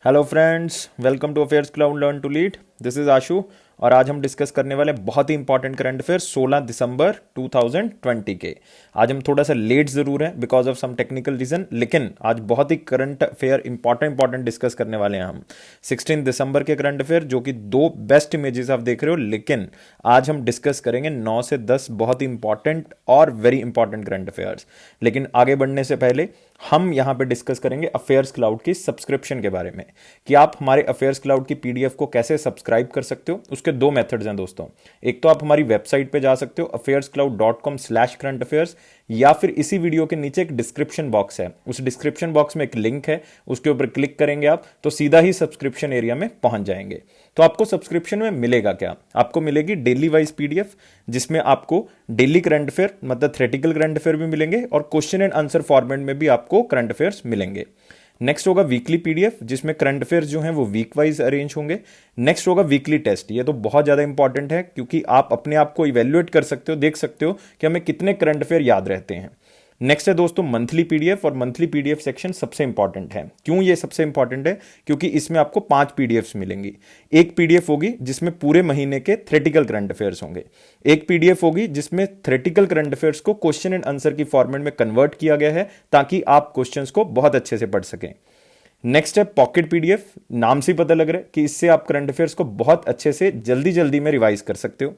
Hello friends, welcome to affairs cloud learn to lead. This is Ashu और आज हम discuss करने वाले बहुत ही इंपॉर्टेंट करंट अफेयर 16 दिसंबर 2020 के। आज हम थोड़ा सा लेट जरूर हैं because of some technical reason, लेकिन आज बहुत ही करंट अफेयर इंपॉर्टेंट डिस्कस करने वाले हैं हम 16 दिसंबर के करंट अफेयर, जो कि दो बेस्ट इमेजेस आप देख रहे हो। लेकिन आज हम डिस्कस करेंगे 9 से 10 बहुत ही इंपॉर्टेंट और वेरी इंपॉर्टेंट करंट अफेयर्स। लेकिन आगे बढ़ने से पहले हम यहां पे डिस्कस करेंगे अफेयर्स क्लाउड की सब्सक्रिप्शन के बारे में, कि आप हमारे अफेयर्स क्लाउड की पीडीएफ को कैसे सब्सक्राइब कर सकते हो। उसके दो मेथड्स हैं दोस्तों। एक तो आप हमारी वेबसाइट पे जा सकते हो affairscloud.com/current affairs, या फिर इसी वीडियो के नीचे एक डिस्क्रिप्शन बॉक्स है, उस डिस्क्रिप्शन बॉक्स में एक लिंक है, उसके ऊपर क्लिक करेंगे आप तो सीधा ही सब्सक्रिप्शन एरिया में पहुंच जाएंगे। तो आपको सब्सक्रिप्शन में मिलेगा क्या? आपको मिलेगी डेली वाइज पीडीएफ, जिसमें आपको डेली करंट अफेयर मतलब थ्योरेटिकल करंट अफेयर भी मिलेंगे और क्वेश्चन एंड आंसर फॉर्मेट में भी आपको करंट अफेयर्स मिलेंगे। नेक्स्ट होगा वीकली पीडीएफ, जिसमें करंट अफेयर्स जो हैं वो वीक वाइज अरेंज होंगे। नेक्स्ट होगा वीकली टेस्ट। ये तो बहुत ज्यादा इंपॉर्टेंट है, क्योंकि आप अपने आप को इवेल्युएट कर सकते हो, देख सकते हो कि हमें कितने करंट अफेयर याद रहते हैं। नेक्स्ट है दोस्तों मंथली पीडीएफ, और मंथली पीडीएफ सेक्शन सबसे इंपॉर्टेंट है। क्यों ये सबसे इंपॉर्टेंट है? क्योंकि इसमें आपको 5 पीडीएफ्स मिलेंगी। एक पीडीएफ होगी जिसमें पूरे महीने के थ्योरेटिकल करंट अफेयर्स होंगे। एक पीडीएफ होगी जिसमें थ्योरेटिकल करंट अफेयर्स को क्वेश्चन एंड आंसर की फॉर्मेट में कन्वर्ट किया गया है, ताकि आप क्वेश्चंस को बहुत अच्छे से पढ़ सकें। नेक्स्ट है पॉकेट पीडीएफ। नाम से पता लग रहा है कि इससे आप करंट अफेयर्स को बहुत अच्छे से जल्दी जल्दी में रिवाइज कर सकते हो।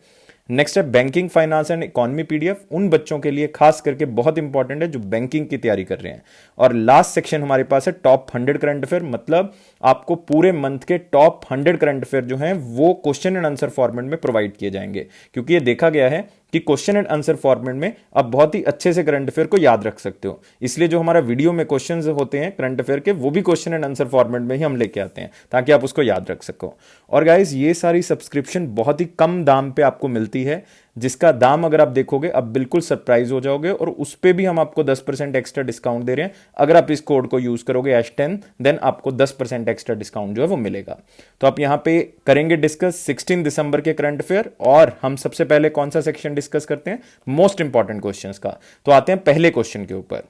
नेक्स्ट है banking, finance and economy PDF. उन बच्चों के लिए खास करके बहुत इंपॉर्टेंट है जो बैंकिंग की तैयारी कर रहे हैं। और लास्ट सेक्शन हमारे पास है टॉप 100 करंट अफेयर, मतलब आपको पूरे मंथ के टॉप 100 करंट अफेयर जो हैं वो क्वेश्चन एंड आंसर फॉर्मेट में प्रोवाइड किए जाएंगे। क्योंकि ये देखा गया है कि क्वेश्चन एंड आंसर फॉर्मेट में आप बहुत ही अच्छे से करंट अफेयर को याद रख सकते हो। इसलिए जो हमारा वीडियो में क्वेश्चंस होते हैं करंट अफेयर के, वो भी क्वेश्चन एंड आंसर फॉर्मेट में ही हम लेके आते हैं, ताकि आप उसको याद रख सको। और गाइस, ये सारी सब्सक्रिप्शन बहुत ही कम दाम पे आपको मिलती है, जिसका दाम अगर आप देखोगे अब बिल्कुल सरप्राइज हो जाओगे। और उस पे भी हम आपको 10% एक्स्ट्रा डिस्काउंट दे रहे हैं। अगर आप इस कोड को यूज करोगे H10, देन आपको 10% एक्स्ट्रा डिस्काउंट जो है वो मिलेगा। तो आप यहां पे करेंगे डिस्कस 16 दिसंबर के करंट अफेयर, और हम सबसे पहले कौन सा सेक्शन डिस्कस करते हैं? मोस्ट इंपॉर्टेंट क्वेश्चंस का। तो आते हैं पहले क्वेश्चन के ऊपर।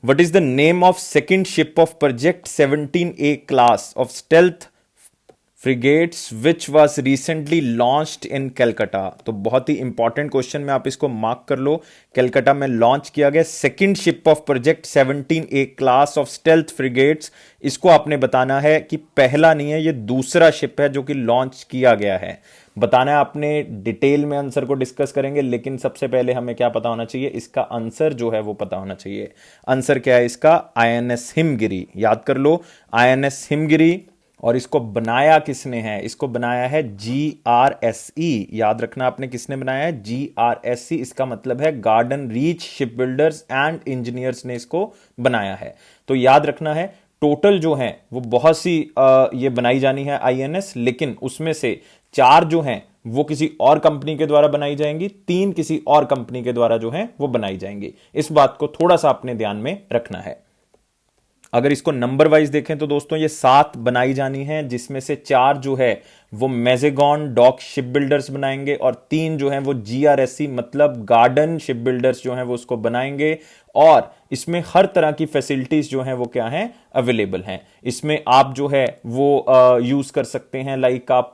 What is the name of second ship of Project 17A class of stealth frigates which was recently launched in Calcutta? तो बहुत ही इंपॉर्टेंट क्वेश्चन में, आप इसको मार्क कर लो। कैलकाटा में लॉन्च किया गया second ship of project 17A class of stealth frigates. इसको आपने बताना है कि पहला नहीं है, ये दूसरा शिप है जो कि लॉन्च किया गया है। बताना है आपने। डिटेल में आंसर को डिस्कस करेंगे, लेकिन सबसे पहले हमें क्या पता होना चाहिए? इसका आंसर जो है वो पता होना चाहिए। आंसर क्या है इसका? INS हिमगिरी। याद कर लो, INS हिमगिरी। और इसको बनाया किसने है? इसको बनाया है GRSE। याद रखना आपने, किसने बनाया है? GRSE। इसका मतलब है garden reach ship builders and engineers ने इसको बनाया है। तो याद रखना है, टोटल जो है वो बहुत सी ये बनाई जानी है INS, लेकिन उसमें से 4 जो हैं वो किसी और कंपनी के द्वारा बनाई जाएंगी, 3 किसी और कंपनी के द्वारा जो है वो बनाई जाएंगी। इस बात को थोड़ा सा अपने ध्यान में रखना है। अगर इसको नंबर वाइज देखें तो दोस्तों ये 7 बनाई जानी है, जिसमें से 4 जो है वो मेजेगॉन डॉक शिप बिल्डर्स बनाएंगे, और 3 जो है वो GRSE मतलब गार्डन शिप बिल्डर्स जो है वो उसको बनाएंगे। और इसमें हर तरह की फैसिलिटीज जो हैं वो क्या हैं? अवेलेबल हैं। इसमें आप जो है वो यूज कर सकते हैं, लाइक आप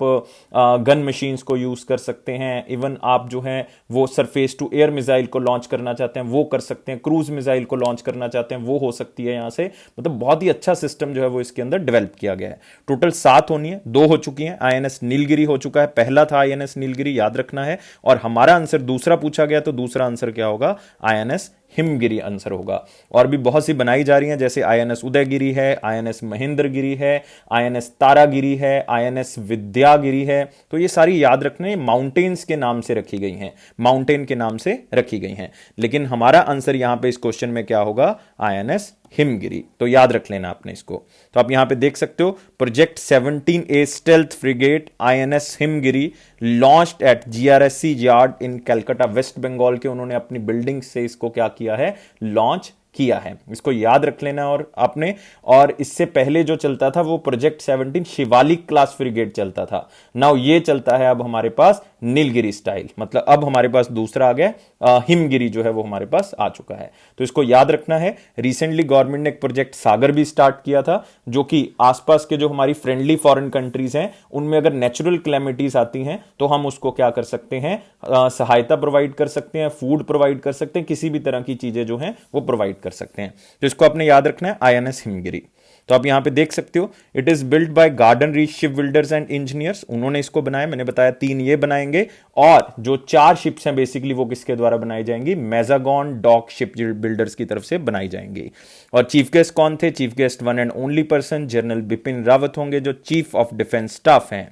गन मशीन्स को यूज कर सकते हैं। इवन आप जो है वो सरफेस टू एयर मिसाइल को लॉन्च करना चाहते हैं वो कर सकते हैं। क्रूज मिसाइल को लॉन्च करना चाहते हैं वो हो सकती है यहां से। मतलब बहुत ही अच्छा सिस्टम जो है वो इसके अंदर डेवलप किया गया है। टोटल 7 होनी है, 2 हो चुकी हैं। INS नीलगिरी हो चुका है, पहला था INS नीलगिरी, याद रखना है। और हमारा आंसर दूसरा पूछा गया, तो दूसरा आंसर क्या होगा? INS हिमगिरी आंसर होगा। और भी बहुत सी बनाई जा रही हैं, जैसे INS उदयगिरी है, INS महेंद्रगिरी है, INS तारागिरी है, INS विद्यागिरी है। तो ये सारी याद रखने माउंटेन्स के नाम से रखी गई हैं, माउंटेन के नाम से रखी गई हैं। लेकिन हमारा आंसर यहां पे इस क्वेश्चन में क्या होगा? INS हिमगिरी। तो याद रख लेना आपने इसको। तो आप यहां पे देख सकते हो, project 17A stealth frigate INS Himgiri launched at GRSE yard in Calcutta west Bengal के। उन्होंने अपनी बिल्डिंग से इसको क्या किया है? लॉन्च किया है। इसको याद रख लेना और आपने। और इससे पहले जो चलता था वो प्रोजेक्ट 17 शिवालिक क्लास फ्रिगेट चलता था। नाउ ये चलता है अब हमारे पास नीलगिरी स्टाइल, मतलब अब हमारे पास दूसरा आ गया हिमगिरी जो है वो हमारे पास आ चुका है। तो इसको याद रखना है। रिसेंटली गवर्नमेंट ने एक प्रोजेक्ट सागर भी स्टार्ट किया था, जो कि आसपास के जो हमारी फ्रेंडली फॉरेन कंट्रीज हैं उनमें अगर नेचुरल क्लैमिटीज आती हैं तो हम उसको क्या कर सकते हैं, सहायता प्रोवाइड कर सकते हैं, फूड प्रोवाइड कर सकते हैं, किसी भी तरह की चीजें जो हैं वो प्रोवाइड कर सकते हैं। तो इसको आपने याद रखना है, आईएनएस हिमगिरी। तो आप यहां पे देख सकते हो, it is build by garden reach ship builders and engineers, उन्होंने इसको बनाया। मैंने बताया 3 ये बनाएंगे, और जो 4 शिप्स हैं बेसिकली वो किसके द्वारा बनाई जाएंगी, मैजागॉन डॉक शिप बिल्डर्स की तरफ से बनाई जाएंगी। और चीफ गेस्ट कौन थे, chief guest one and only person general Bipin Rawat होंगे, जो चीफ ऑफ डिफेंस स्टाफ हैं।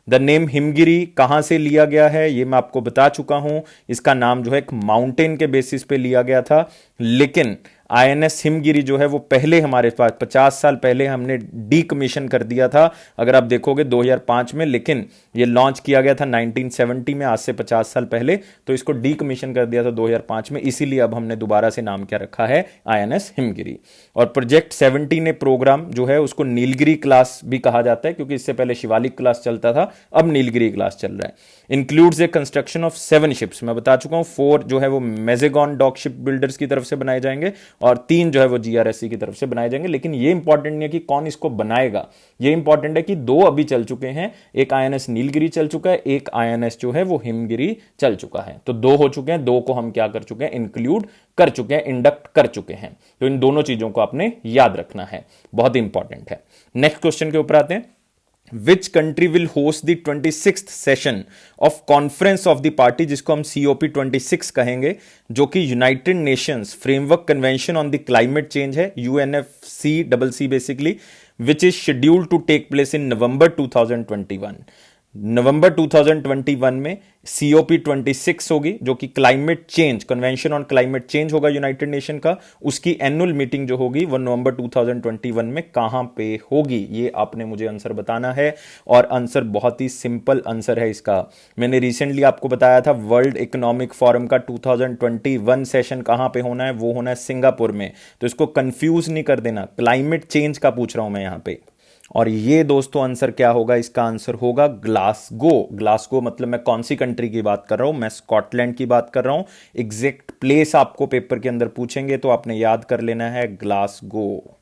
द नेम हिमगिरी कहां से लिया गया है ये मैं आपको बता चुका हूं। इसका नाम जो है एक माउंटेन के बेसिस पे लिया गया था, लेकिन आईएनएस हिमगिरी जो है वो पहले हमारे पास 50 साल पहले हमने डीकमीशन कर दिया था, अगर आप देखोगे 2005 में, लेकिन ये लॉन्च किया गया था 1970 में, आज से 50 साल पहले। तो इसको डीकमीशन कर दिया था 2005 में, इसीलिए अब हमने दोबारा से नाम क्या रखा है, आईएनएस हिमगिरी। और प्रोजेक्ट 70 ने प्रोग्राम जो है उसको नीलगिरी क्लास भी कहा जाता है, क्योंकि इससे पहले शिवालिक क्लास चलता था, अब नीलगिरी क्लास चल रहा है। Includes A construction of 7 ships, मैं बता चुका हूं 4 जो है वो मैजेगॉन डॉक शिप बिल्डर्स की तरफ से बनाए जाएंगे और 3 जो है वो जीआरएससी की तरफ से बनाए जाएंगे। लेकिन ये इंपॉर्टेंट नहीं है कि कौन इसको बनाएगा, ये इंपॉर्टेंट है कि 2 अभी चल चुके हैं, एक आईएनएस नीलगिरी चल चुका है, एक आईएनएस जो है वो हिमगिरी चल चुका है। तो 2 हो चुके हैं, 2 को हम क्या कर चुके हैं, इंक्लूड कर चुके हैं, इंडक्ट कर चुके हैं। तो इन दोनों चीजों को आपने याद रखना है, बहुत इंपॉर्टेंट है। नेक्स्ट क्वेश्चन के ऊपर आते हैं। Which country will host the 26th session of conference of the party, जिसको हम COP26 कहेंगे, जो कि United Nations framework convention on the climate change है, UNFCCC basically, which is scheduled to take place in November 2021। नवंबर 2021 में COP26 होगी, जो कि climate change convention on climate change होगा यूनाइटेड नेशन का। उसकी एनुअल मीटिंग जो होगी वो नवंबर 2021 में कहां पे होगी, ये आपने मुझे आंसर बताना है। और आंसर बहुत ही सिंपल आंसर है इसका। मैंने रिसेंटली आपको बताया था वर्ल्ड इकोनॉमिक फोरम का 2021 सेशन कहां पे होना है, वो होना है सिंगापुर में। तो इसको कंफ्यूज नहीं कर देना, क्लाइमेट चेंज का पूछ रहा हूं मैं यहां पे। और ये दोस्तों आंसर क्या होगा, इसका आंसर होगा ग्लासगो। ग्लासगो मतलब मैं कौन सी कंट्री की बात कर रहा हूं, मैं स्कॉटलैंड की बात कर रहा हूं। एग्जैक्ट प्लेस आपको पेपर के अंदर पूछेंगे तो आपने याद कर लेना है ग्लासगो।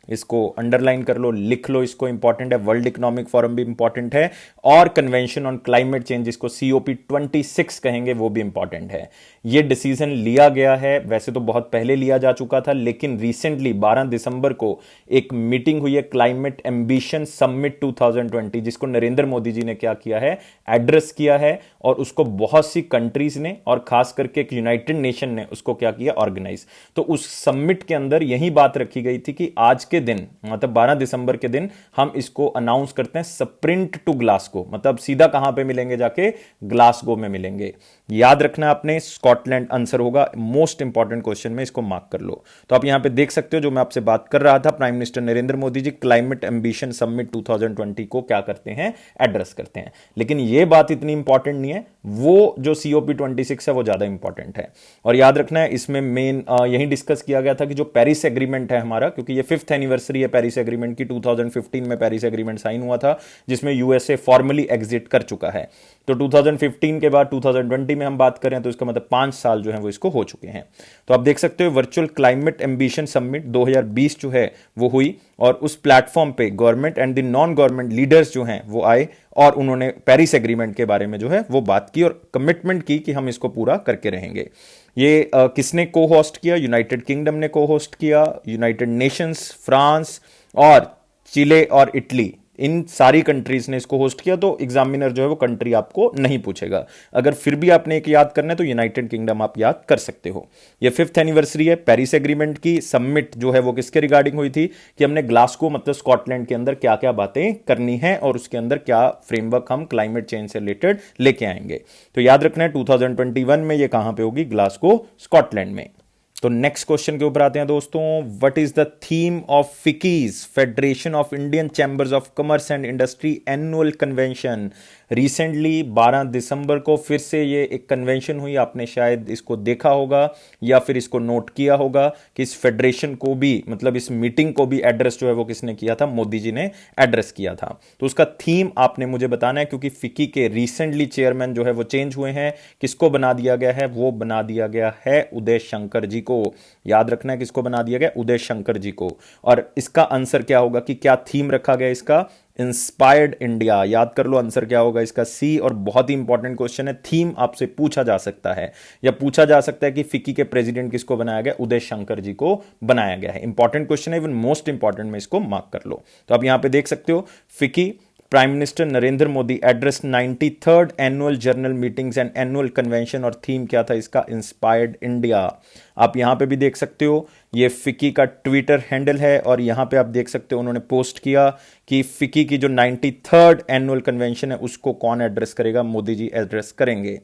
इसको अंडरलाइन कर लो, लिख लो, इसको इंपॉर्टेंट है। वर्ल्ड इकोनॉमिक फोरम भी इंपॉर्टेंट है, और कन्वेंशन ऑन क्लाइमेट चेंज जिसको COP26 कहेंगे वो भी इंपॉर्टेंट है। ये डिसीजन लिया गया है, वैसे तो बहुत पहले लिया जा चुका था, लेकिन रिसेंटली 12 दिसंबर को एक मीटिंग हुई है क्लाइमेट एम्बिशन समिट 2020, जिसको नरेंद्र मोदी जी ने क्या किया है, एड्रेस किया है। और उसको बहुत सी कंट्रीज ने और खास करके एक यूनाइटेड नेशन ने उसको क्या किया, ऑर्गेनाइज। तो उस समिट के अंदर यही बात रखी गई थी कि आज के दिन मतलब 12 दिसंबर के दिन हम इसको अनाउंस करते हैं स्प्रिंट टू ग्लासगो, मतलब सीधा कहां पे मिलेंगे, जाके ग्लासगो में मिलेंगे। याद रखना आपने, स्कॉटलैंड आंसर होगा। मोस्ट इंपॉर्टेंट क्वेश्चन में इसको मार्क कर लो। तो आप यहां पे देख सकते हो जो मैं आपसे बात कर रहा था, prime minister Narendra Modi ji climate ambition summit 2020 को क्या करते हैं, एड्रेस करते हैं। लेकिन यह बात इतनी इंपॉर्टेंट नहीं है, वो जो COP26 है वो ज्यादा इंपॉर्टेंट है। और याद रखना है इसमें मेन यही डिस्कस किया गया था कि जो पेरिस एग्रीमेंट है हमारा, क्योंकि ये 5th एनिवर्सरी है पेरिस एग्रीमेंट की, 2015 में पेरिस एग्रीमेंट साइन हुआ था, जिसमें USA फॉर्मली एग्जिट कर चुका है। तो 2015 के बाद 2020 में हम बात करें तो इसका मतलब 5 साल जो है वो इसको हो चुके हैं। तो आप देख सकते हो वर्चुअल क्लाइमेट एम्बिशन समिट 2020 जो है वो हुई, और उस प्लेटफॉर्म पे government and the non government leaders जो हैं वो आए, और उन्होंने पेरिस एग्रीमेंट के बारे में जो है वो बात की और कमिटमेंट की कि हम इसको पूरा करके रहेंगे। ये किसने को होस्ट किया, यूनाइटेड किंगडम ने को होस्ट किया, यूनाइटेड नेशंस, फ्रांस और चिले और इटली, इन सारी कंट्रीज ने इसको होस्ट किया। तो एग्जामिनर जो है वो कंट्री आपको नहीं पूछेगा। अगर फिर भी आपने एक याद करना है तो यूनाइटेड किंगडम आप याद कर सकते हो। ये 5th एनिवर्सरी है पेरिस एग्रीमेंट की। समिट जो है वो किसके रिगार्डिंग हुई थी, कि हमने ग्लासगो मतलब स्कॉटलैंड के अंदर क्या क्या बातें करनी है और उसके अंदर क्या फ्रेमवर्क हम क्लाइमेट चेंज से रिलेटेड लेके आएंगे। तो याद रखना है 2021 में ये कहां पे होगी, ग्लासगो स्कॉटलैंड में। तो नेक्स्ट क्वेश्चन के ऊपर आते हैं दोस्तों। What is the theme of FICCI's, federation of Indian chambers of commerce and industry annual convention. Recently 12 दिसंबर को फिर से ये एक कन्वेंशन हुई, आपने शायद इसको देखा होगा या फिर इसको नोट किया होगा कि इस फेडरेशन को भी, मतलब इस मीटिंग को भी एड्रेस जो है वो किसने किया था, मोदी जी ने एड्रेस किया था। तो उसका थीम आपने मुझे बताना है, क्योंकि फिकी के रिसेंटली चेयरमैन जो है वो चेंज हुए हैं। किसको बना दिया गया है, वो बना दिया गया है उदय शंकर जी को। याद रखना है किसको बना दिया गया, उदय शंकर जी को। और इसका आंसर क्या होगा कि क्या थीम रखा गया इसका, इंस्पायर्ड इंडिया। याद कर लो आंसर क्या होगा इसका, सी। और बहुत ही इंपॉर्टेंट क्वेश्चन है, थीम आपसे पूछा जा सकता है या पूछा जा सकता है कि फिक्की के प्रेसिडेंट किसको बनाया गया, उदय शंकर जी को बनाया गया है। इंपॉर्टेंट क्वेश्चन है, इवन मोस्ट इंपॉर्टेंट में इसको मार्क कर लो। तो आप यहां पे देख सकते हो, FICCI prime minister Narendra Modi address 93rd annual journal meetings and annual convention, और थीम क्या था इसका, इंस्पायर्ड इंडिया। आप यहां पे भी देख सकते हो, ये फिक्की का ट्विटर हैंडल है, और यहां पे आप देख सकते हो उन्होंने पोस्ट किया कि फिक्की की जो 93rd एनुअल कन्वेंशन है उसको कौन एड्रेस करेगा, मोदी जी एड्रेस करेंगे।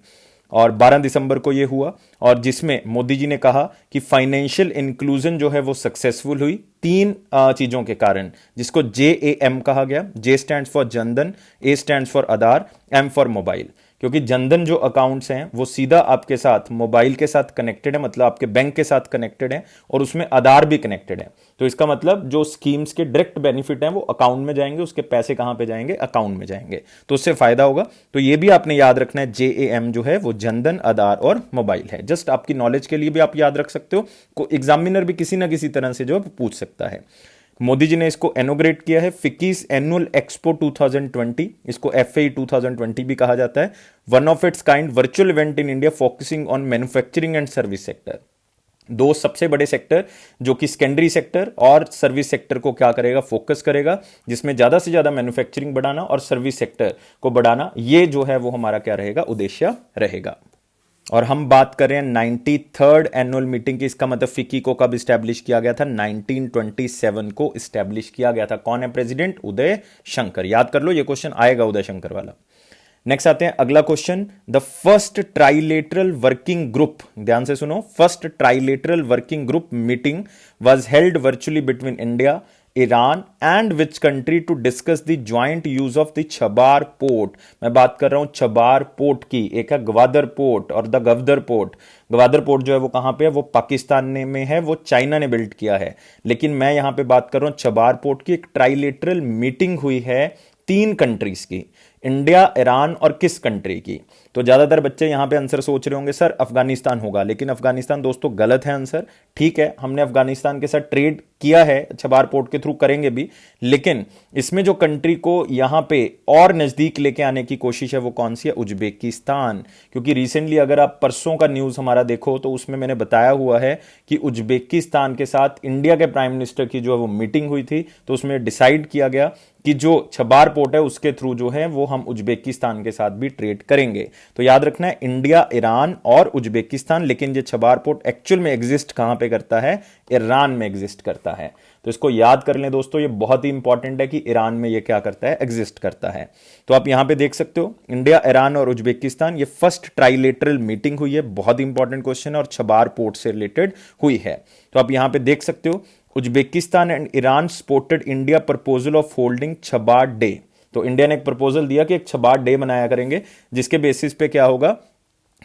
और 12 दिसंबर को ये हुआ, और जिसमें मोदी जी ने कहा कि फाइनेंशियल इंक्लूजन जो है वो सक्सेसफुल हुई 3 चीजों के कारण, जिसको JAM कहा गया। J stands for Jan Dhan, A stands for Aadhaar, M for mobile. क्योंकि जनधन जो अकाउंट्स हैं वो सीधा आपके साथ मोबाइल के साथ कनेक्टेड है, मतलब आपके बैंक के साथ कनेक्टेड है, और उसमें आधार भी कनेक्टेड है। तो इसका मतलब जो स्कीम्स के डायरेक्ट बेनिफिट हैं वो अकाउंट में जाएंगे, उसके पैसे कहां पे जाएंगे, अकाउंट में जाएंगे, तो उससे फायदा होगा। तो ये भी आपने याद रखना है, JAM जो है वो जनधन, आधार और मोबाइल है। जस्ट आपकी नॉलेज के लिए भी आप याद रख सकते हो, एग्जामिनर भी किसी ना किसी तरह से जो पूछ सकता है। मोदी जी ने इसको इनोग्रेट किया है, फिक्कीज एनुअल एक्सपो 2020, इसको FAE 2020 भी कहा जाता है। One of its kind virtual event in India focusing on manufacturing and service sector. दो सबसे बड़े सेक्टर जो कि सेकेंडरी सेक्टर और सर्विस सेक्टर को क्या करेगा, फोकस करेगा, जिसमें ज्यादा से ज्यादा मैन्युफैक्चरिंग बढ़ाना और सर्विस सेक्टर को बढ़ाना, ये जो है वो हमारा क्या रहेगा, उद्देश्य रहेगा। और हम बात कर रहे हैं 93rd एनुअल मीटिंग की। इसका मतलब फिक्की को कब स्टैब्लिश किया गया था, 1927 को स्टैब्लिश किया गया था। कौन है प्रेसिडेंट, उदय शंकर। याद कर लो, ये क्वेश्चन आएगा उदय शंकर वाला। नेक्स्ट आते हैं अगला question, the first trilateral working group, ध्यान से सुनो, first trilateral working group meeting was held virtually between India, Iran and which country to discuss the joint use of the Chabahar port. मैं बात कर रहा हूं छबार पोर्ट की, एक है ग्वादर पोर्ट और द गवदर पोर्ट। ग्वादर पोर्ट जो है वो कहां पे है, वो पाकिस्तान में है, वो चाइना ने बिल्ड किया है। लेकिन मैं यहां पे बात कर रहा हूं छबार पोर्ट की। एक ट्राइलेटरल मीटिंग हुई है 3 कंट्रीज की, इंडिया, ईरान और किस कंट्री की। तो ज्यादातर बच्चे यहां पे आंसर सोच रहे होंगे सर अफगानिस्तान होगा, लेकिन अफगानिस्तान दोस्तों गलत है आंसर। ठीक है, हमने अफगानिस्तान के साथ ट्रेड किया है, छबार पोर्ट के थ्रू करेंगे भी, लेकिन इसमें जो कंट्री को यहां पे और नजदीक लेके आने की कोशिश है वो कौन सी है, उज्बेकिस्तान। क्योंकि रिसेंटली अगर आप परसों का न्यूज हमारा देखो तो उसमें मैंने बताया हुआ है कि उज्बेकिस्तान के साथ इंडिया के प्राइम मिनिस्टर की जो है वो मीटिंग हुई थी, तो उसमें डिसाइड किया गया कि जो छबार पोर्ट है उसके थ्रू जो है वो हम उज्बेकिस्तान के साथ भी ट्रेड करेंगे। तो याद रखना है इंडिया, ईरान और उज्बेकिस्तान, लेकिन ये छबार पोर्ट एक्चुअल में एग्जिस्ट कहां पे करता है, ईरान में एग्जिस्ट करता है। तो इसको याद कर लें दोस्तों, ये बहुत ही इंपॉर्टेंट है कि ईरान में ये क्या करता है, एग्जिस्ट करता है। तो आप यहां पे देख सकते हो इंडिया, ईरान और उज्बेकिस्तान, ये फर्स्ट ट्राइलेटरल मीटिंग हुई है, बहुत इंपॉर्टेंट क्वेश्चन है, और छबार पोर्ट से रिलेटेड हुई है। तो आप यहां पे देख सकते हो Uzbekistan and Iran supported India proposal of holding Chabahar day. तो इंडिया ने एक प्रपोजल दिया कि एक छबार डे मनाया करेंगे, जिसके बेसिस पे क्या होगा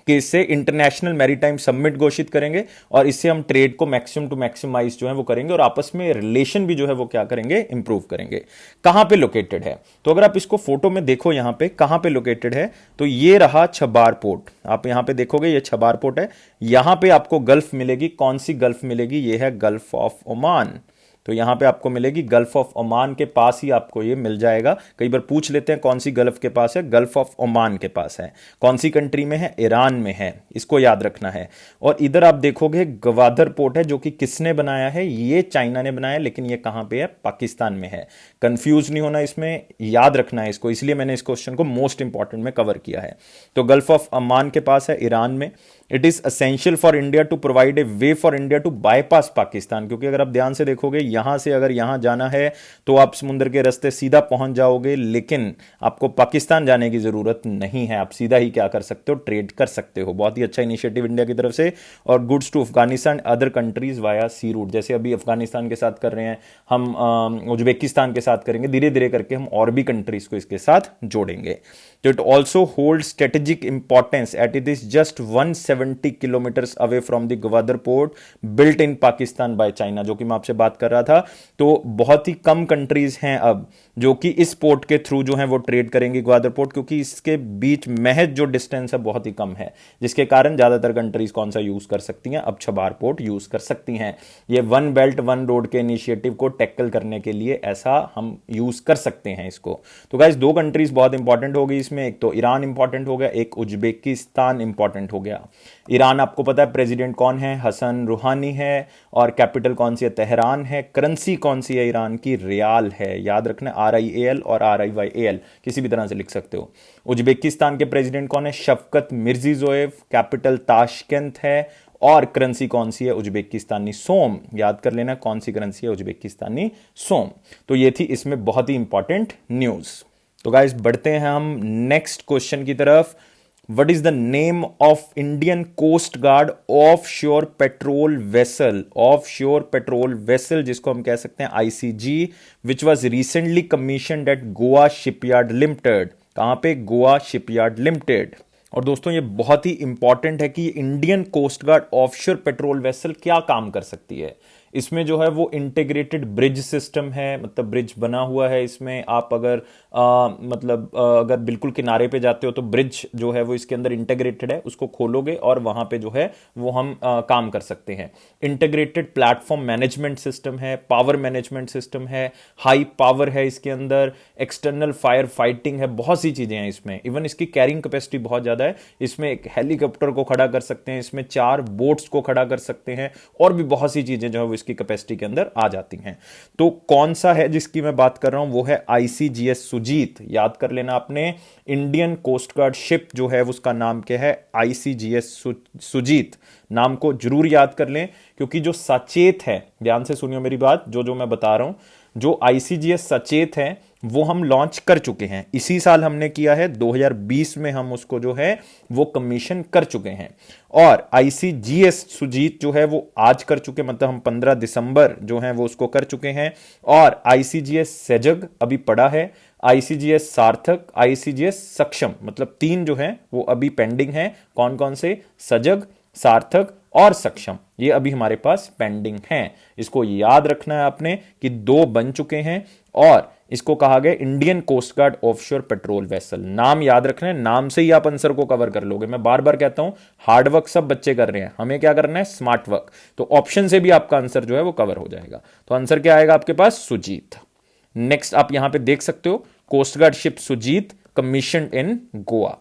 कि इससे इंटरनेशनल मैरीटाइम समिट घोषित करेंगे, और इससे हम ट्रेड को मैक्सिमम टू मैक्सिमाइज जो है वो करेंगे, और आपस में रिलेशन भी जो है वो क्या करेंगे, इंप्रूव करेंगे। कहां पे लोकेटेड है, तो अगर आप इसको फोटो में देखो यहां पे कहां पे लोकेटेड है, तो ये रहा छबार पोर्ट। आप यहां पे देखोगे ये छबार पोर्ट है, यहां पे आपको गल्फ मिलेगी। कौन सी गल्फ मिलेगी, ये है गल्फ ऑफ ओमान। तो यहां पे आपको मिलेगी गल्फ ऑफ ओमान के पास ही आपको ये मिल जाएगा। कई बार पूछ लेते हैं कौन सी गल्फ के पास है, गल्फ ऑफ ओमान के पास है। कौन सी कंट्री में है, ईरान में है, इसको याद रखना है। और इधर आप देखोगे ग्वादर पोर्ट है, जो कि किसने बनाया है, ये चाइना ने बनाया, लेकिन ये कहां पे है, पाकिस्तान में है। कंफ्यूज नहीं होना इसमें, याद रखना है इसको, इसलिए मैंने इस क्वेश्चन को मोस्ट इंपॉर्टेंट में कवर किया है। तो गल्फ ऑफ ओमान के पास है ईरान में, it is essential for India to provide a way for India to bypass Pakistan, क्योंकि अगर आप ध्यान से देखोगे यहां से अगर यहां जाना है तो आप समुद्र के रास्ते सीधा पहुंच जाओगे, लेकिन आपको पाकिस्तान जाने की जरूरत नहीं है, आप सीधा ही क्या कर सकते हो, ट्रेड कर सकते हो। बहुत ही अच्छा इनिशिएटिव इंडिया की तरफ से। और goods to Afghanistan other countries via sea route, जैसे अभी अफगानिस्तान के साथ कर रहे हैं हम, उज्बेकिस्तान के साथ करेंगे, धीरे धीरे करके हम और भी कंट्रीज को इसके साथ जोड़ेंगे। तो it also hold strategic importance at it is just 170 kilometres away from the Gwadar port built in Pakistan by China, जो कि मैं आपसे बात कर रहा था। तो बहुत ही कम कंट्रीज हैं अब जो कि इस पोर्ट के थ्रू जो है वो ट्रेड करेंगे ग्वादर पोर्ट, क्योंकि इसके बीच महज जो डिस्टेंस है बहुत ही कम है, जिसके कारण ज्यादातर कंट्रीज कौन सा यूज कर सकती हैं, अब छबार पोर्ट यूज कर सकती हैं। ये वन बेल्ट वन रोड के इनिशिएटिव को टैकल करने के लिए ऐसा हम यूज कर सकते हैं इसको। तो गाइस दो कंट्रीज बहुत इंपॉर्टेंट हो गई इसमें, एक तो ईरान इंपॉर्टेंट हो गया, एक उज्बेकिस्तान इंपॉर्टेंट हो गया। ईरान आपको पता है प्रेसिडेंट कौन है, हसन रूहानी है, और कैपिटल कौन सी है, तेहरान है। करेंसी कौन सी है ईरान की, रियाल है, याद रखना, RIAL और RIYAL किसी भी तरह से लिख सकते हो। उज्बेकिस्तान के प्रेसिडेंट कौन है, शफकत मिर्जियोयेव, कैपिटल ताशकंद है, और करेंसी कौन सी है, उज्बेकिस्तानी सोम। याद कर लेना कौन सी करेंसी है, उज्बेकिस्तानी सोम। तो ये थी इसमें बहुत ही इंपॉर्टेंट न्यूज। तो गाइस बढ़ते हैं हम नेक्स्ट क्वेश्चन की तरफ। What is the name of Indian Coast Guard offshore patrol vessel? Offshore patrol vessel जिसको हम कह सकते हैं ICG, which was recently commissioned at Goa Shipyard Limited. कहां पे, गोवा शिपयार्ड लिमिटेड। और दोस्तों ये बहुत ही इंपॉर्टेंट है कि Indian coast guard offshore patrol vessel क्या काम कर सकती है। इसमें जो है वो इंटीग्रेटेड ब्रिज सिस्टम है, मतलब ब्रिज बना हुआ है इसमें। आप अगर अगर बिल्कुल किनारे पे जाते हो तो ब्रिज जो है वो इसके अंदर इंटीग्रेटेड है, उसको खोलोगे और वहां पे जो है वो हम काम कर सकते हैं। इंटीग्रेटेड प्लेटफॉर्म मैनेजमेंट सिस्टम है, पावर मैनेजमेंट सिस्टम है, हाई पावर है इसके अंदर, एक्सटर्नल फायर फाइटिंग है, बहुत सी चीजें हैं इसमें। इवन इसकी कैरिंग कैपेसिटी बहुत ज्यादा है, इसमें एक हेलीकॉप्टर को खड़ा कर सकते हैं, इसमें 4 बोट्स को खड़ा कर सकते हैं, और भी बहुत सी चीजें जो है वो इसकी कैपेसिटी के अंदर आ जाती हैं। तो कौन सा है जिसकी मैं बात कर रहा हूं, वो है ICGS सुजीत। याद कर लेना आपने, इंडियन कोस्ट गार्ड शिप जो है उसका नाम क्या है, ICGS सुजीत। नाम को जरूर याद कर लें, क्योंकि जो सचेत है, ध्यान से सुनियो मेरी बात, जो मैं बता रहा हूं, जो ICGS सचेत है वो हम लॉन्च कर चुके हैं, इसी साल हमने किया है, 2020 में हम उसको जो है वो कमीशन कर चुके हैं। और ICGS सुजीत जो है वो आज कर चुके, मतलब हम 15 दिसंबर जो है वो उसको कर चुके हैं। और ICGS सजग अभी पड़ा है, ICGS सार्थक, ICGS सक्षम, मतलब 3 जो है वो अभी पेंडिंग है। कौन कौन से, सजग, सार्थक और सक्षम, ये अभी हमारे पास पेंडिंग हैं। इसको याद रखना है आपने कि 2 बन चुके हैं, और इसको कहा गया Indian coast guard offshore patrol vessel. नाम याद रखना है, नाम से ही आप आंसर को कवर कर लोगे। मैं बार बार कहता हूं हार्ड वर्क सब बच्चे कर रहे हैं, हमें क्या करना है, स्मार्ट वर्क। तो ऑप्शन से भी आपका आंसर जो है वो कवर हो जाएगा। तो आंसर क्या आएगा आपके पास, सुजीत। नेक्स्ट आप यहां पे देख सकते हो, coast guard ship Sujeet commissioned in Goa.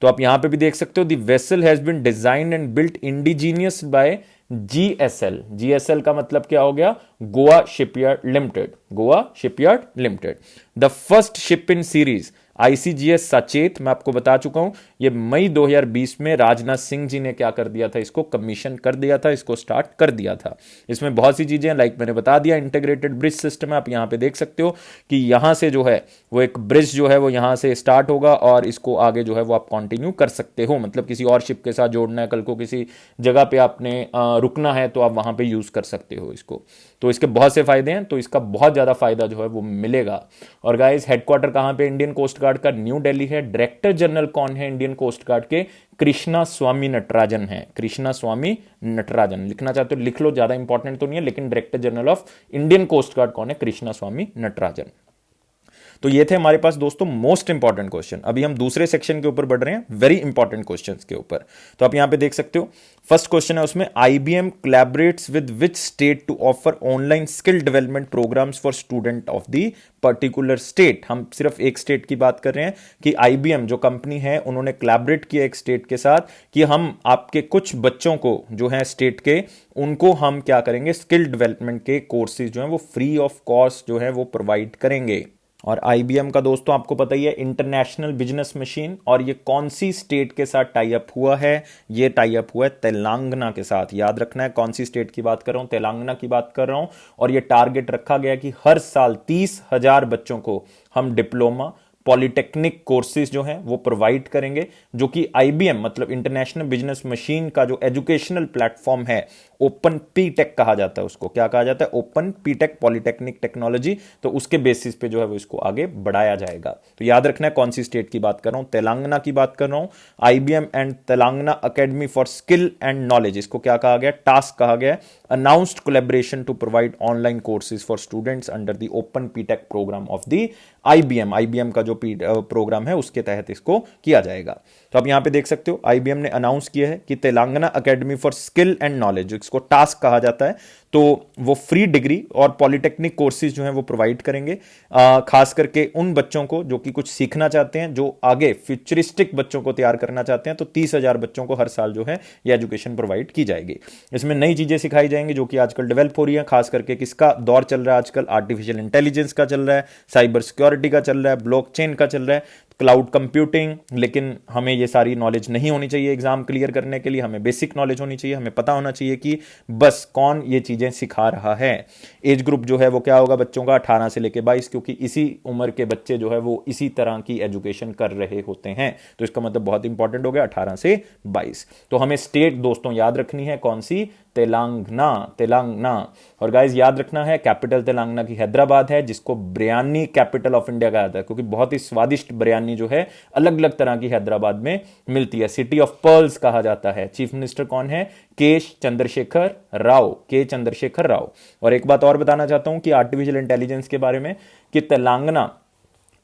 तो आप यहां पे भी देख सकते हो, the vessel has been designed and built indigenous by GSL का मतलब क्या हो गया, Goa shipyard limited, Goa shipyard limited. The first ship in series ICGS Sachet, मैं आपको बता चुका हूं, ये मई 2020 में राजनाथ सिंह जी ने क्या कर दिया था, इसको कमीशन कर दिया था, इसको स्टार्ट कर दिया था। इसमें बहुत सी चीजें लाइक मैंने बता दिया, इंटीग्रेटेड ब्रिज सिस्टम है। आप यहां पे देख सकते हो कि यहां से जो है वो एक ब्रिज जो है वो यहां से स्टार्ट होगा, और इसको आगे जो है वो आप कंटिन्यू कर सकते हो, मतलब किसी और शिप के साथ जोड़ना है, कल को किसी जगह पे आपने रुकना है तो आप वहां पे यूज कर सकते हो इसको। तो इसके बहुत से फायदे हैं, तो इसका बहुत ज्यादा फायदा जो है वो मिलेगा। और गाइस हेडक्वार्टर कहां पे, इंडियन कोस्ट गार्ड का न्यू दिल्ली है। डायरेक्टर जनरल कौन है इंडियन कोस्ट गार्ड के, कृष्णा स्वामी नटराजन है, कृष्णा स्वामी नटराजन। लिखना चाहते हो लिख लो, ज्यादा इंपॉर्टेंट तो नहीं है, लेकिन director general of Indian coast guard कौन है, कृष्णा स्वामी नटराजन। तो ये थे हमारे पास दोस्तों मोस्ट इंपॉर्टेंट क्वेश्चन। अभी हम दूसरे सेक्शन के ऊपर बढ़ रहे हैं, वेरी इंपॉर्टेंट क्वेश्चंस के ऊपर। तो आप यहां पे देख सकते हो, फर्स्ट क्वेश्चन है उसमें, IBM collaborates with which state to offer online skill development programs for student of the particular state. हम सिर्फ एक स्टेट की बात कर रहे हैं कि IBM जो कंपनी है उन्होंने कोलैबोरेट किया एक स्टेट के साथ कि हम आपके कुछ बच्चों को जो है स्टेट के, उनको हम क्या करेंगे, स्किल डेवलपमेंट के कोर्सेज जो है वो फ्री ऑफ कॉस्ट जो है वो प्रोवाइड करेंगे। और आईबीएम का दोस्तों आपको पता ही है इंटरनेशनल बिजनेस मशीन, और ये कौन सी स्टेट के साथ टाई अप हुआ है? ये टाई अप हुआ है तेलंगाना के साथ। याद रखना है कौन सी स्टेट की बात कर रहा हूं, तेलंगाना की बात कर रहा हूं। और ये टारगेट रखा गया कि हर साल 30,000 बच्चों को हम डिप्लोमा पॉलिटेक्निक कोर्सेज जो हैं वो प्रोवाइड करेंगे, जो कि आईबीएम मतलब इंटरनेशनल बिजनेस मशीन का जो एजुकेशनल प्लेटफॉर्म है, ओपन पीटेक कहा जाता है उसको। क्या कहा जाता है? Open P TECH polytechnic technology. तो उसके बेसिस पे जो है वो इसको आगे बढ़ाया जाएगा। तो याद रखना है कौन सी स्टेट की बात कर रहा हूं, तेलंगाना की बात कर रहा हूं। IBM and Telangana academy for skill and knowledge, इसको क्या कहा गया? टास्क कहा गया। Announced collaboration to provide online courses for students under the open P TECH program of the IBM का जो प्रोग्राम है उसके तहत इसको किया जाएगा। तो आप यहां पे देख सकते हो आईबीएम ने अनाउंस किया है कि Telangana academy for skill and knowledge, इसको टास्क कहा जाता है, तो वो फ्री डिग्री और पॉलिटेक्निक कोर्सेज जो हैं वो प्रोवाइड करेंगे, खास करके उन बच्चों को जो कि कुछ सीखना चाहते हैं, जो आगे फ्यूचरिस्टिक बच्चों को तैयार करना चाहते हैं। तो 30,000 बच्चों को हर साल जो है ये एजुकेशन प्रोवाइड की जाएगी। इसमें नई चीजें सिखाई जाएंगी जो कि आजकल डेवलप हो रही है, खास करके किसका दौर चल रहा है आजकल? आर्टिफिशियल इंटेलिजेंस का चल रहा है, साइबर सिक्योरिटी का चल रहा है, ब्लॉकचेन का चल रहा है, क्लाउड कंप्यूटिंग। लेकिन हमें ये सारी नॉलेज नहीं होनी चाहिए एग्जाम क्लियर करने के लिए, हमें बेसिक नॉलेज होनी चाहिए। हमें पता होना चाहिए कि बस कौन ये चीजें सिखा रहा है। एज ग्रुप जो है वो क्या होगा बच्चों का? 18 से लेकर 22, क्योंकि इसी उम्र के बच्चे जो है वो इसी तरह की एजुकेशन कर रहे होते हैं। तो इसका मतलब बहुत इंपॉर्टेंट हो गया 18 से 22। तो हमें स्टेट दोस्तों याद रखनी है कौन सी? तेलंगाना। और गाइज याद रखना है कैपिटल तेलंगाना की हैदराबाद है, जिसको बिरयानी कैपिटल ऑफ इंडिया कहा जाता है, क्योंकि बहुत ही स्वादिष्ट बिरयानी जो है अलग अलग तरह की हैदराबाद में मिलती है। सिटी ऑफ पर्ल्स कहा जाता है। चीफ मिनिस्टर कौन है? के चंद्रशेखर राव। और एक बात और बताना चाहता हूं कि आर्टिफिशियल इंटेलिजेंस के बारे में, कि तेलंगाना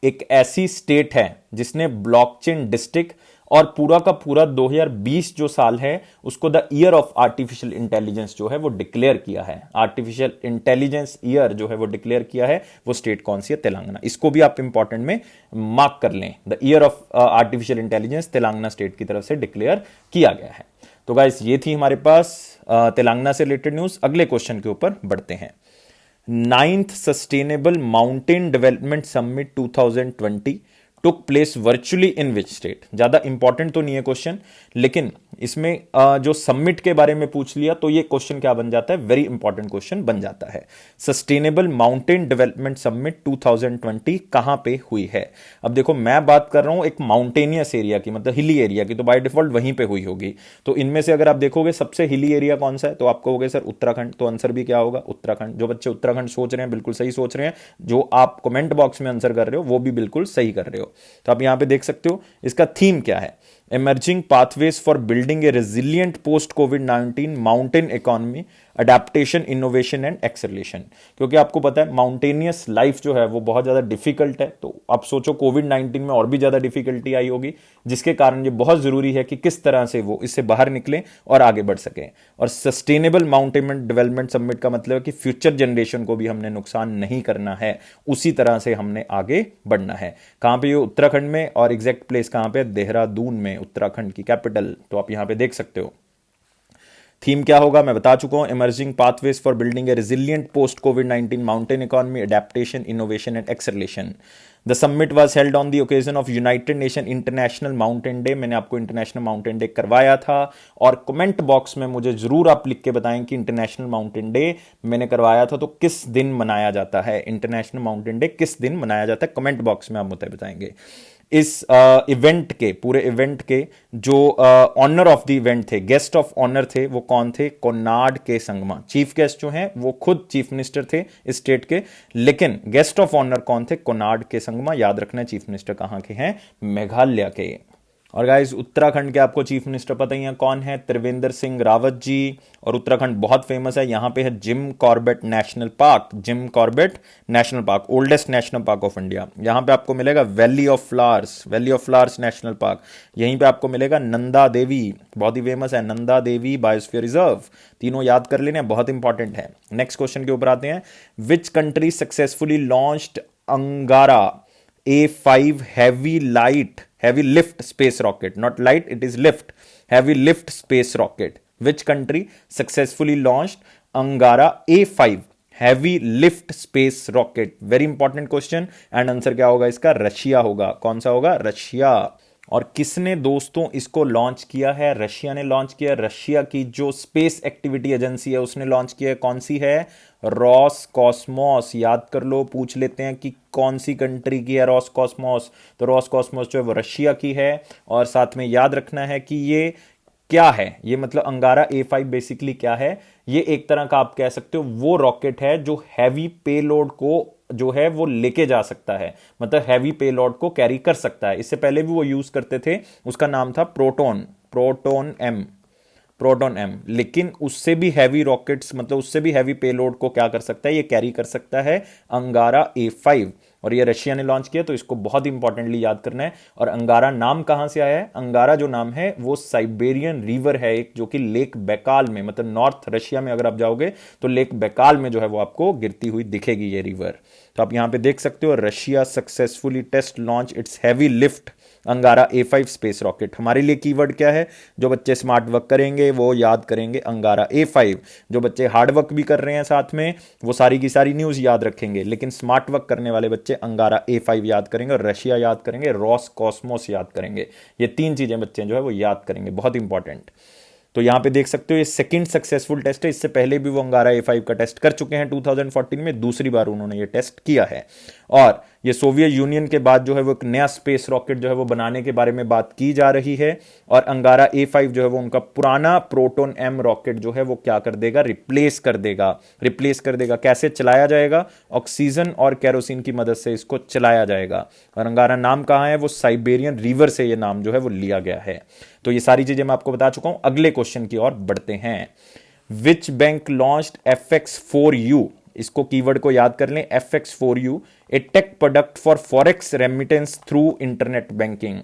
एक ऐसी स्टेट है जिसने ब्लॉकचेन डिस्ट्रिक्ट और पूरा का पूरा 2020 जो साल है उसको the year of artificial intelligence जो है वो डिक्लेयर किया है। आर्टिफिशियल इंटेलिजेंस ईयर जो है वो डिक्लेयर किया है, वो स्टेट कौन सी है? तेलंगाना। इसको भी आप इंपॉर्टेंट में मार्क कर लें, the year of artificial intelligence Telangana state की तरफ से डिक्लेयर किया गया है। तो गाइस ये थी हमारे पास तेलंगाना से रिलेटेड न्यूज। अगले क्वेश्चन के ऊपर बढ़ते हैं। 9th sustainable mountain development summit 2020 took place virtually in which state? ज्यादा इंपॉर्टेंट तो नहीं है क्वेश्चन, लेकिन इसमें जो समिट के बारे में पूछ लिया तो ये क्वेश्चन क्या बन जाता है? वेरी इंपॉर्टेंट क्वेश्चन बन जाता है। सस्टेनेबल माउंटेन डेवलपमेंट समिट 2020 कहां पे हुई है? अब देखो मैं बात कर रहा हूं एक माउंटेनियस एरिया की, मतलब हिली एरिया की, तो बाय डिफॉल्ट वहीं पे हुई होगी। तो इनमें से अगर आप देखोगे सबसे हिली एरिया कौन सा है, तो आप कहोगे सर उत्तराखंड। तो आंसर भी क्या होगा? उत्तराखंड। जो बच्चे उत्तराखंड सोच रहे हैं बिल्कुल सही सोच रहे हैं, जो आप कमेंट बॉक्स में आंसर कर रहे हो वो भी बिल्कुल सही कर रहे हो। तो आप यहां पे देख सकते हो इसका थीम क्या है? emerging pathways for building a resilient post COVID-19 mountain economy, adaptation, innovation and acceleration. क्योंकि आपको पता है माउंटेनियस लाइफ जो है वो बहुत ज्यादा डिफिकल्ट है, तो आप सोचो कोविड-19 में और भी ज्यादा डिफिकल्टी आई होगी, जिसके कारण ये बहुत जरूरी है कि किस तरह से वो इससे बाहर निकलें और आगे बढ़ सकें। और सस्टेनेबल माउंटेन डेवलपमेंट समिट का मतलब है कि फ्यूचर जनरेशन को भी हमने नुकसान नहीं करना है, उसी तरह से हमने आगे बढ़ना है। कहां पे? ये उत्तराखंड में, और एग्जैक्ट प्लेस कहां पे? देहरादून में, उत्तराखंड की कैपिटल। तो आप यहां पे देख सकते हो थीम क्या होगा, मैं बता चुका हूं, emerging pathways for building A resilient post covid mountain economy, adaptation, innovation and acceleration. The summit was held on the occasion of United nation international mountain day. मैंने आपको इंटरनेशनल माउंटेन डे करवाया था, और कमेंट बॉक्स में मुझे जरूर आप लिख के बताएं कि इंटरनेशनल माउंटेन डे मैंने करवाया था तो किस दिन मनाया जाता है, इंटरनेशनल माउंटेन डे किस दिन मनाया जाता है, कमेंट बॉक्स में आप मुझे बताएंगे। इस इवेंट के, पूरे इवेंट के जो ऑनर ऑफ द इवेंट थे, गेस्ट ऑफ ऑनर थे, वो कौन थे? कोनार्ड के संगमा। चीफ गेस्ट जो हैं वो खुद चीफ मिनिस्टर थे इस स्टेट के, लेकिन गेस्ट ऑफ ऑनर कौन थे? कोनार्ड के संगमा। याद रखना है चीफ मिनिस्टर कहां के हैं? मेघालय के। और गाइस उत्तराखंड के आपको चीफ मिनिस्टर पता ही है कौन है? त्रिवेंद्र सिंह रावत जी। और उत्तराखंड बहुत फेमस है, यहां पे है Jim Corbett national park, Jim Corbett national park, oldest national park of India. यहां पे आपको मिलेगा valley of flowers national park. यहीं पे आपको मिलेगा नंदा देवी, बहुत ही फेमस है, नंदा देवी बायोस्फीयर रिजर्व। तीनों याद कर लेने, बहुत इंपॉर्टेंट है। नेक्स्ट क्वेश्चन के ऊपर आते हैं। विच कंट्री सक्सेसफुली लॉन्च्ड अंगारा A5 heavy lift space rocket? Not light, it is lift. Heavy lift space rocket. Which country successfully launched Angara A5 heavy lift space rocket? Very important question, and answer क्या होगा इसका? Russia होगा। कौन सा होगा? Russia. और किसने दोस्तों इसको लॉन्च किया है? रशिया ने लॉन्च किया। रशिया की जो स्पेस एक्टिविटी एजेंसी है उसने लॉन्च किया है। कौन सी है? रॉसकॉस्मोस। याद कर लो, पूछ लेते हैं कि कौन सी कंट्री की है रॉसकॉस्मोस। तो रॉसकॉस्मोस जो है वो रशिया की है। और साथ में याद रखना है कि ये क्या है, ये मतलब अंगारा A5 बेसिकली क्या है? ये एक तरह का आप कह सकते हो वो रॉकेट है जो हैवी पेलोड को जो है वो लेके जा सकता है, मतलब हैवी पेलोड को कैरी कर सकता है। इससे पहले भी वो यूज करते थे, उसका नाम था प्रोटोन एम, लेकिन उससे भी हैवी रॉकेट्स, मतलब उससे भी हैवी पेलोड को क्या कर सकता है? ये कैरी कर सकता है अंगारा A5। और ये रशिया ने लॉन्च किया, तो इसको बहुत इंपॉर्टेंटली याद करना है। और अंगारा नाम कहां से आया है? अंगारा जो नाम है वो साइबेरियन रिवर है एक, जो कि लेक बैकाल में, मतलब नॉर्थ रशिया में अगर आप जाओगे तो लेक बैकाल में जो है वो आपको गिरती हुई दिखेगी ये रिवर। तो आप यहां पे देख सकते हो, Russia successfully test launch its heavy lift Angara A5 space rocket. हमारे लिए कीवर्ड क्या है? जो बच्चे स्मार्ट वर्क करेंगे वो याद करेंगे अंगारा A5। जो बच्चे हार्ड वर्क भी कर रहे हैं साथ में, वो सारी की सारी न्यूज याद रखेंगे, लेकिन स्मार्ट वर्क करने वाले बच्चे अंगारा A5 याद करेंगे, और रशिया याद करेंगे, रॉसकॉस्मोस याद करेंगे। ये तीन चीजें बच्चे जो है वो याद करेंगे, बहुत इंपॉर्टेंट। तो यहां पे देख सकते हो ये सेकंड सक्सेसफुल टेस्ट है। इससे पहले भी वो अंगारा A5 का टेस्ट कर चुके हैं 2014 में, दूसरी बार उन्होंने ये टेस्ट किया है। और ये सोवियत यूनियन के बाद जो है वो एक नया स्पेस रॉकेट जो है वो बनाने के बारे में बात की जा रही है। और अंगारा A5 जो है वो उनका पुराना प्रोटोन एम रॉकेट जो है वो क्या कर देगा? रिप्लेस कर देगा। कैसे चलाया जाएगा? ऑक्सीजन और केरोसिन की मदद से इसको चलाया जाएगा। और अंगारा नाम कहां है? वो साइबेरियन रिवर से ये नाम जो है वो लिया गया है। तो ये सारी चीजें मैं आपको बता चुका हूं। अगले क्वेश्चन की ओर बढ़ते हैं। Which bank launched FX4U? इसको कीवर्ड को याद कर लें, FX4U, a tech product for forex remittance through internet banking.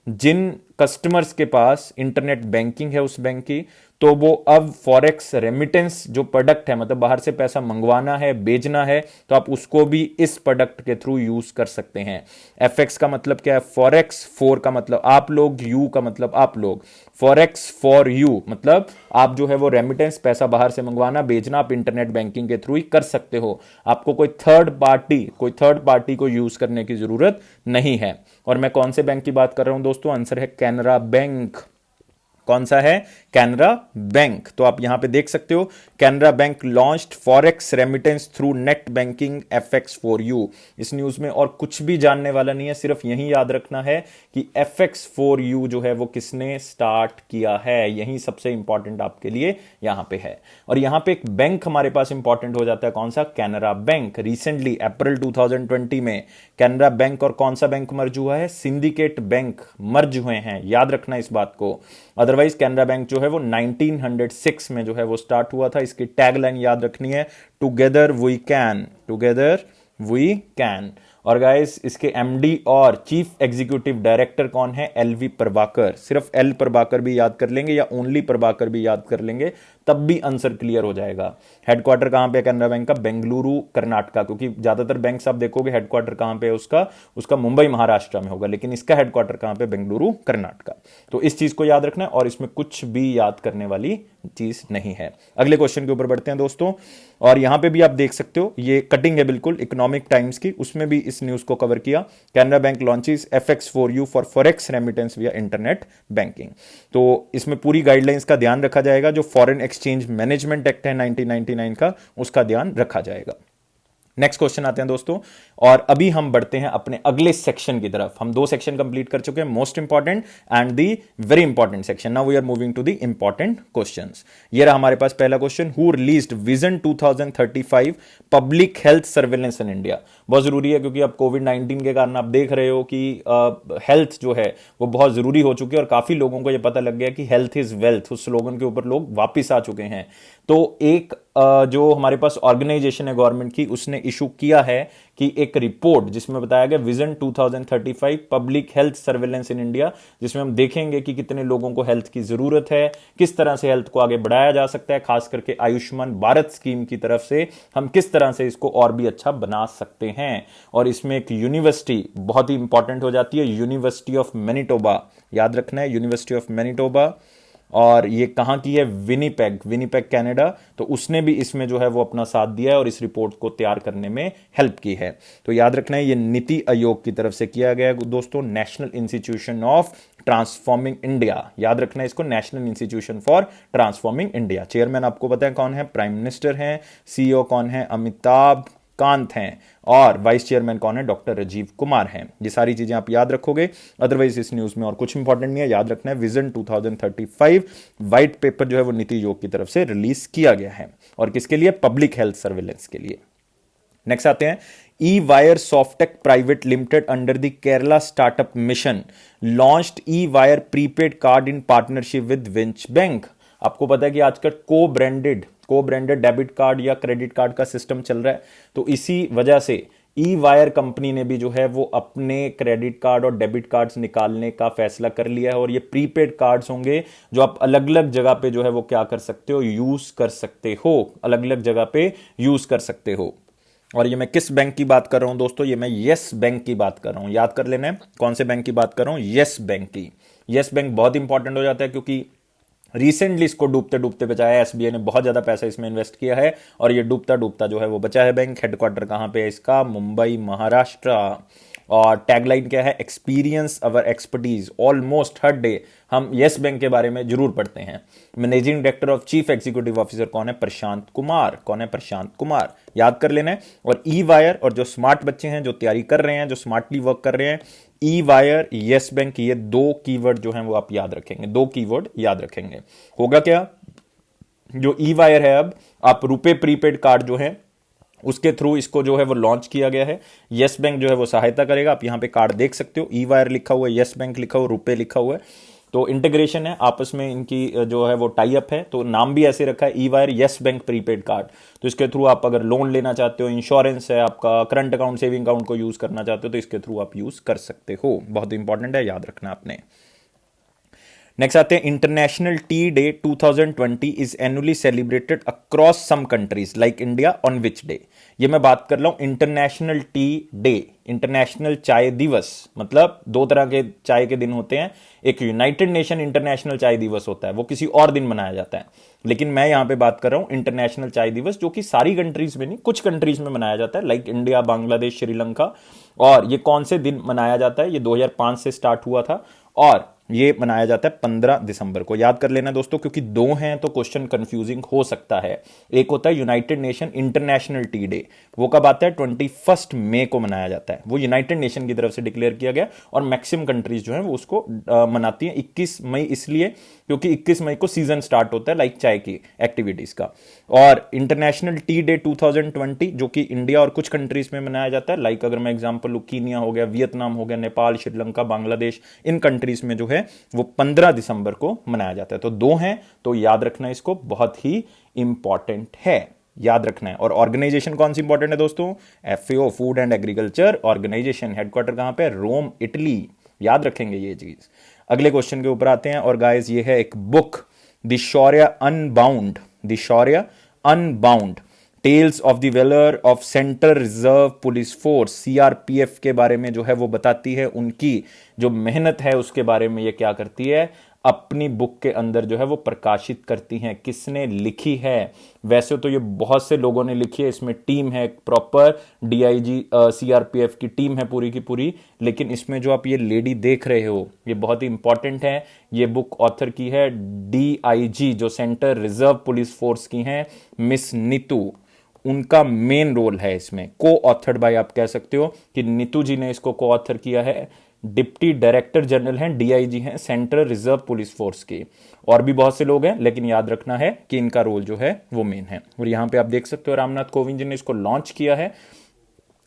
जिन कस्टमर्स के पास इंटरनेट बैंकिंग है उस बैंक की, तो वो अब फॉरेक्स रेमिटेंस जो प्रोडक्ट है, मतलब बाहर से पैसा मंगवाना है, भेजना है, तो आप उसको भी इस प्रोडक्ट के थ्रू यूज कर सकते हैं। FX का मतलब क्या है? फॉरेक्स, 4 का मतलब आप लोग, U का मतलब आप लोग, फॉरेक्स फॉर यू मतलब आप जो है वो रेमिटेंस, पैसा बाहर से मंगवाना, भेजना आप इंटरनेट बैंकिंग के थ्रू ही कर सकते हो। आपको कोई थर्ड पार्टी को यूज करने की जरूरत नहीं है। और मैं कौन से बैंक की बात कर रहा हूं दोस्तों? आंसर है कैनरा बैंक। कौन सा है? कैनरा बैंक। तो आप यहां पे देख सकते हो, Canara bank launched forex remittance through net banking FX4U। इस न्यूज में और कुछ भी जानने वाला नहीं है, सिर्फ यही याद रखना है कि FX4U जो है वो किसने स्टार्ट किया है, यही सबसे इंपॉर्टेंट आपके लिए यहां पे है। और यहां पे एक बैंक हमारे पास इंपॉर्टेंट हो जाता है, कौन सा? कैनरा बैंक। रिसेंटली अप्रैल 2020 में कैनरा बैंक और कौन सा बैंक मर्ज हुआ है? सिंडिकेट बैंक मर्ज हुए हैं, याद रखना इस बात को। अदरवाइज कैनरा बैंक जो है वो 1906 में जो है वो स्टार्ट हुआ था। इसकी टैगलाइन याद रखनी है, टुगेदर वी कैन। और गाइस इसके एमडी और चीफ एग्जीक्यूटिव डायरेक्टर कौन है? LV प्रभाकर। सिर्फ L प्रभाकर भी याद कर लेंगे या ओनली प्रभाकर भी याद कर लेंगे, तब भी आंसर क्लियर हो जाएगा। हेडक्वार्टर कहां पे है कैनरा बैंक का? बेंगलुरु कर्नाटका, क्योंकि ज्यादातर बैंक्स आप देखोगे हेडक्वार्टर कहां पे है उसका मुंबई महाराष्ट्र में होगा, लेकिन इसका हेडक्वार्टर कहां पे? बेंगलुरु कर्नाटका। तो इस चीज को याद रखना है, और इसमें कुछ भी याद करने वाली चीज नहीं है। अगले क्वेश्चन के ऊपर बढ़ते हैं दोस्तों। और यहां पे भी आप देख सकते हो, ये कटिंग है बिल्कुल इकोनॉमिक टाइम्स की, उसमें भी इस न्यूज को कवर किया। Canara bank launches FX4U for forex remittance विया इंटरनेट बैंकिंग। तो इसमें पूरी गाइडलाइंस का ध्यान रखा जाएगा, जो फॉरेन एक्सचेंज मैनेजमेंट एक्ट है 1999 का, उसका ध्यान रखा जाएगा। नेक्स्ट क्वेश्चन आते हैं दोस्तों, और अभी हम बढ़ते हैं अपने अगले सेक्शन की तरफ। हम 2 सेक्शन कंप्लीट कर चुके हैं, most important and the very important section. Now we are moving to the important questions. ये रहा हमारे पास पहला question, who released vision 2035 public health surveillance in India. बहुत जरूरी है, क्योंकि अब कोविड-19 के कारण आप देख रहे हो कि हेल्थ जो है वो बहुत जरूरी हो चुकी है, और काफी लोगों को यह पता लग गया कि हेल्थ इज वेल्थ, उस स्लोगन के ऊपर लोग वापिस आ चुके हैं। तो एक जो हमारे पास ऑर्गेनाइजेशन है गवर्नमेंट की, उसने इशू किया है कि एक रिपोर्ट जिसमें बताया गया vision 2035 public health surveillance in India, जिसमें हम देखेंगे कि कितने लोगों को हेल्थ की जरूरत है, किस तरह से हेल्थ को आगे बढ़ाया जा सकता है, खास करके आयुष्मान भारत स्कीम की तरफ से हम किस तरह से इसको और भी अच्छा बना सकते हैं। और इसमें एक यूनिवर्सिटी बहुत ही इंपॉर्टेंट हो जाती है, यूनिवर्सिटी ऑफ मैनिटोबा, याद रखना है, यूनिवर्सिटी ऑफ मैनिटोबा। और ये कहाँ की है, विनीपेग, विनीपेग कनाडा। तो उसने भी इसमें जो है वो अपना साथ दिया है और इस रिपोर्ट को तैयार करने में हेल्प की है। तो याद रखना है ये नीति आयोग की तरफ से किया गया है दोस्तों, national institution of transforming India. याद रखना है इसको, national institution for transforming India. Chairman आपको पता है कौन है, प्राइम मिनिस्टर हैं। सीईओ कौन है, अमिताभ कांत हैं। और वाइस चेयरमैन कौन है, डॉक्टर राजीव कुमार हैं। ये सारी चीजें आप याद रखोगे, अदरवाइज इस न्यूज में और कुछ इंपॉर्टेंट नहीं है। याद रखना है विजन 2035 व्हाइट पेपर जो है वो नीति आयोग की तरफ से रिलीज किया गया है, और किसके लिए, पब्लिक हेल्थ सर्वेलेंस के लिए। नेक्स्ट आते हैं, E Wire Softech private limited under the Kerala startup mission launched E Wire prepaid card in partnership with विंच बैंक। आपको पता है कि आजकल को ब्रांडेड डेबिट कार्ड या क्रेडिट कार्ड का सिस्टम चल रहा है, तो इसी वजह से ई वायर कंपनी ने भी जो है वो अपने क्रेडिट कार्ड और डेबिट कार्ड्स निकालने का फैसला कर लिया है। और ये प्रीपेड कार्ड्स होंगे जो आप अलग अलग जगह पे जो है वो क्या कर सकते हो, यूज कर सकते हो, अलग अलग जगह पे यूज कर सकते हो। और ये मैं किस बैंक की बात कर रहा हूं दोस्तों, ये मैं येस बैंक की बात कर रहा हूं। याद कर लेना है कौन से बैंक की बात कर रहा हूं, येस बैंक की। येस बैंक बहुत इंपॉर्टेंट हो जाता है क्योंकि रिसेंटली इसको डूबते डूबते बचाया है, एसबीआई ने बहुत ज्यादा पैसा इसमें इन्वेस्ट किया है और ये डूबता डूबता जो है वो बचा है बैंक। हेडक्वार्टर कहां पे है इसका, मुंबई महाराष्ट्र। और टैगलाइन क्या है, एक्सपीरियंस अवर एक्सपर्टीज ऑलमोस्ट हर डे। हम येस बैंक के बारे में जरूर पढ़ते हैं। Managing director of chief executive officer कौन है, प्रशांत कुमार। कौन है, प्रशांत कुमार, याद कर लेना है। और ई वायर, और जो स्मार्ट बच्चे हैं जो तैयारी कर रहे हैं, जो स्मार्टली वर्क कर रहे हैं, ई वायर, येस बैंक, ये दो कीवर्ड जो हैं वो आप याद रखेंगे, दो कीवर्ड याद रखेंगे। होगा क्या, जो ई वायर है, अब आप रुपए प्रीपेड कार्ड जो है उसके थ्रू इसको जो है वो लॉन्च किया गया है। येस बैंक जो है वो सहायता करेगा। आप यहां पे कार्ड देख सकते हो, ई वायर लिखा हुआ है, येस बैंक लिखा हुआ, रुपए लिखा हुआ है। तो इंटीग्रेशन है आपस में इनकी, जो है वो टाई अप है। तो नाम भी ऐसे रखा है, E Wire Yes bank prepaid card. तो इसके थ्रू आप अगर लोन लेना चाहते हो, इंश्योरेंस है आपका, करंट अकाउंट, सेविंग अकाउंट को यूज करना चाहते हो, तो इसके थ्रू आप यूज कर सकते हो। बहुत इंपॉर्टेंट है, याद रखना आपने। नेक्स्ट आते हैं, international tea day 2020 is annually celebrated across some countries like India on which day. ये मैं बात कर रहा हूं इंटरनेशनल टी डे, इंटरनेशनल चाय दिवस। मतलब दो तरह के चाय के दिन होते हैं, एक यूनाइटेड नेशन इंटरनेशनल चाय दिवस होता है, वो किसी और दिन मनाया जाता है। लेकिन मैं यहां पे बात कर रहा हूं इंटरनेशनल चाय दिवस, जो कि सारी कंट्रीज में नहीं, कुछ कंट्रीज में मनाया जाता है, लाइक इंडिया, बांग्लादेश, श्रीलंका। और ये कौन से दिन मनाया जाता है, ये 2005 से स्टार्ट हुआ था और ये मनाया जाता है 15 दिसंबर को। याद कर लेना दोस्तों, क्योंकि दो हैं तो क्वेश्चन कंफ्यूजिंग हो सकता है। एक होता है united nation international tea day, वो कब आता है, 21 मई को मनाया जाता है। वो यूनाइटेड नेशन की तरफ से डिक्लेयर किया गया और मैक्सिमम कंट्रीज जो है वो उसको मनाती हैं। 21 मई इसलिए क्योंकि 21 मई को सीजन स्टार्ट होता है, लाइक चाय की एक्टिविटीज का। और इंटरनेशनल टी डे 2020 जो कि इंडिया और कुछ कंट्रीज में मनाया जाता है, लाइक अगर मैं एग्जांपल लूं, कीनिया हो गया, वियतनाम हो गया, नेपाल, श्रीलंका, बांग्लादेश, इन कंट्रीज में जो है वो 15 दिसंबर को मनाया जाता है। तो दो हैं, तो याद रखना इसको, बहुत ही इंपॉर्टेंट है, याद रखना है। और ऑर्गेनाइजेशन कौन सी इंपॉर्टेंट है दोस्तों, FAO, food and agriculture organisation. Headquarter कहां पे, रोम, इटली। याद रखेंगे ये चीज। अगले क्वेश्चन के ऊपर आते हैं। और गाइस ये है एक book, the Shaurya unbound, the Shaurya unbound, tales of the valour of central reserve police force, CRPF के बारे में जो है वो बताती है। उनकी जो मेहनत है उसके बारे में ये क्या करती है, अपनी बुक के अंदर जो है वो प्रकाशित करती हैं। किसने लिखी है, वैसे तो ये बहुत से लोगों ने लिखी है, इसमें टीम है, प्रॉपर डीआईजी सीआरपीएफ की टीम है पूरी की पूरी। लेकिन इसमें जो आप ये लेडी देख रहे हो ये बहुत ही इंपॉर्टेंट है। ये बुक ऑथर की है डीआईजी, जो सेंट्रल रिजर्व पुलिस फोर्स की हैं, मिस नीतू। उनका मेन रोल है इसमें, को ऑथर्ड बाय, आप कह सकते हो कि नीतू जी ने इसको को ऑथर किया है। डिप्टी डायरेक्टर जनरल हैं, डीआईजी हैं सेंट्रल रिजर्व पुलिस फोर्स के। और भी बहुत से लोग हैं, लेकिन याद रखना है कि इनका रोल जो है वो मेन है। और यहां पे आप देख सकते हो रामनाथ कोविंद जी ने इसको लॉन्च किया है।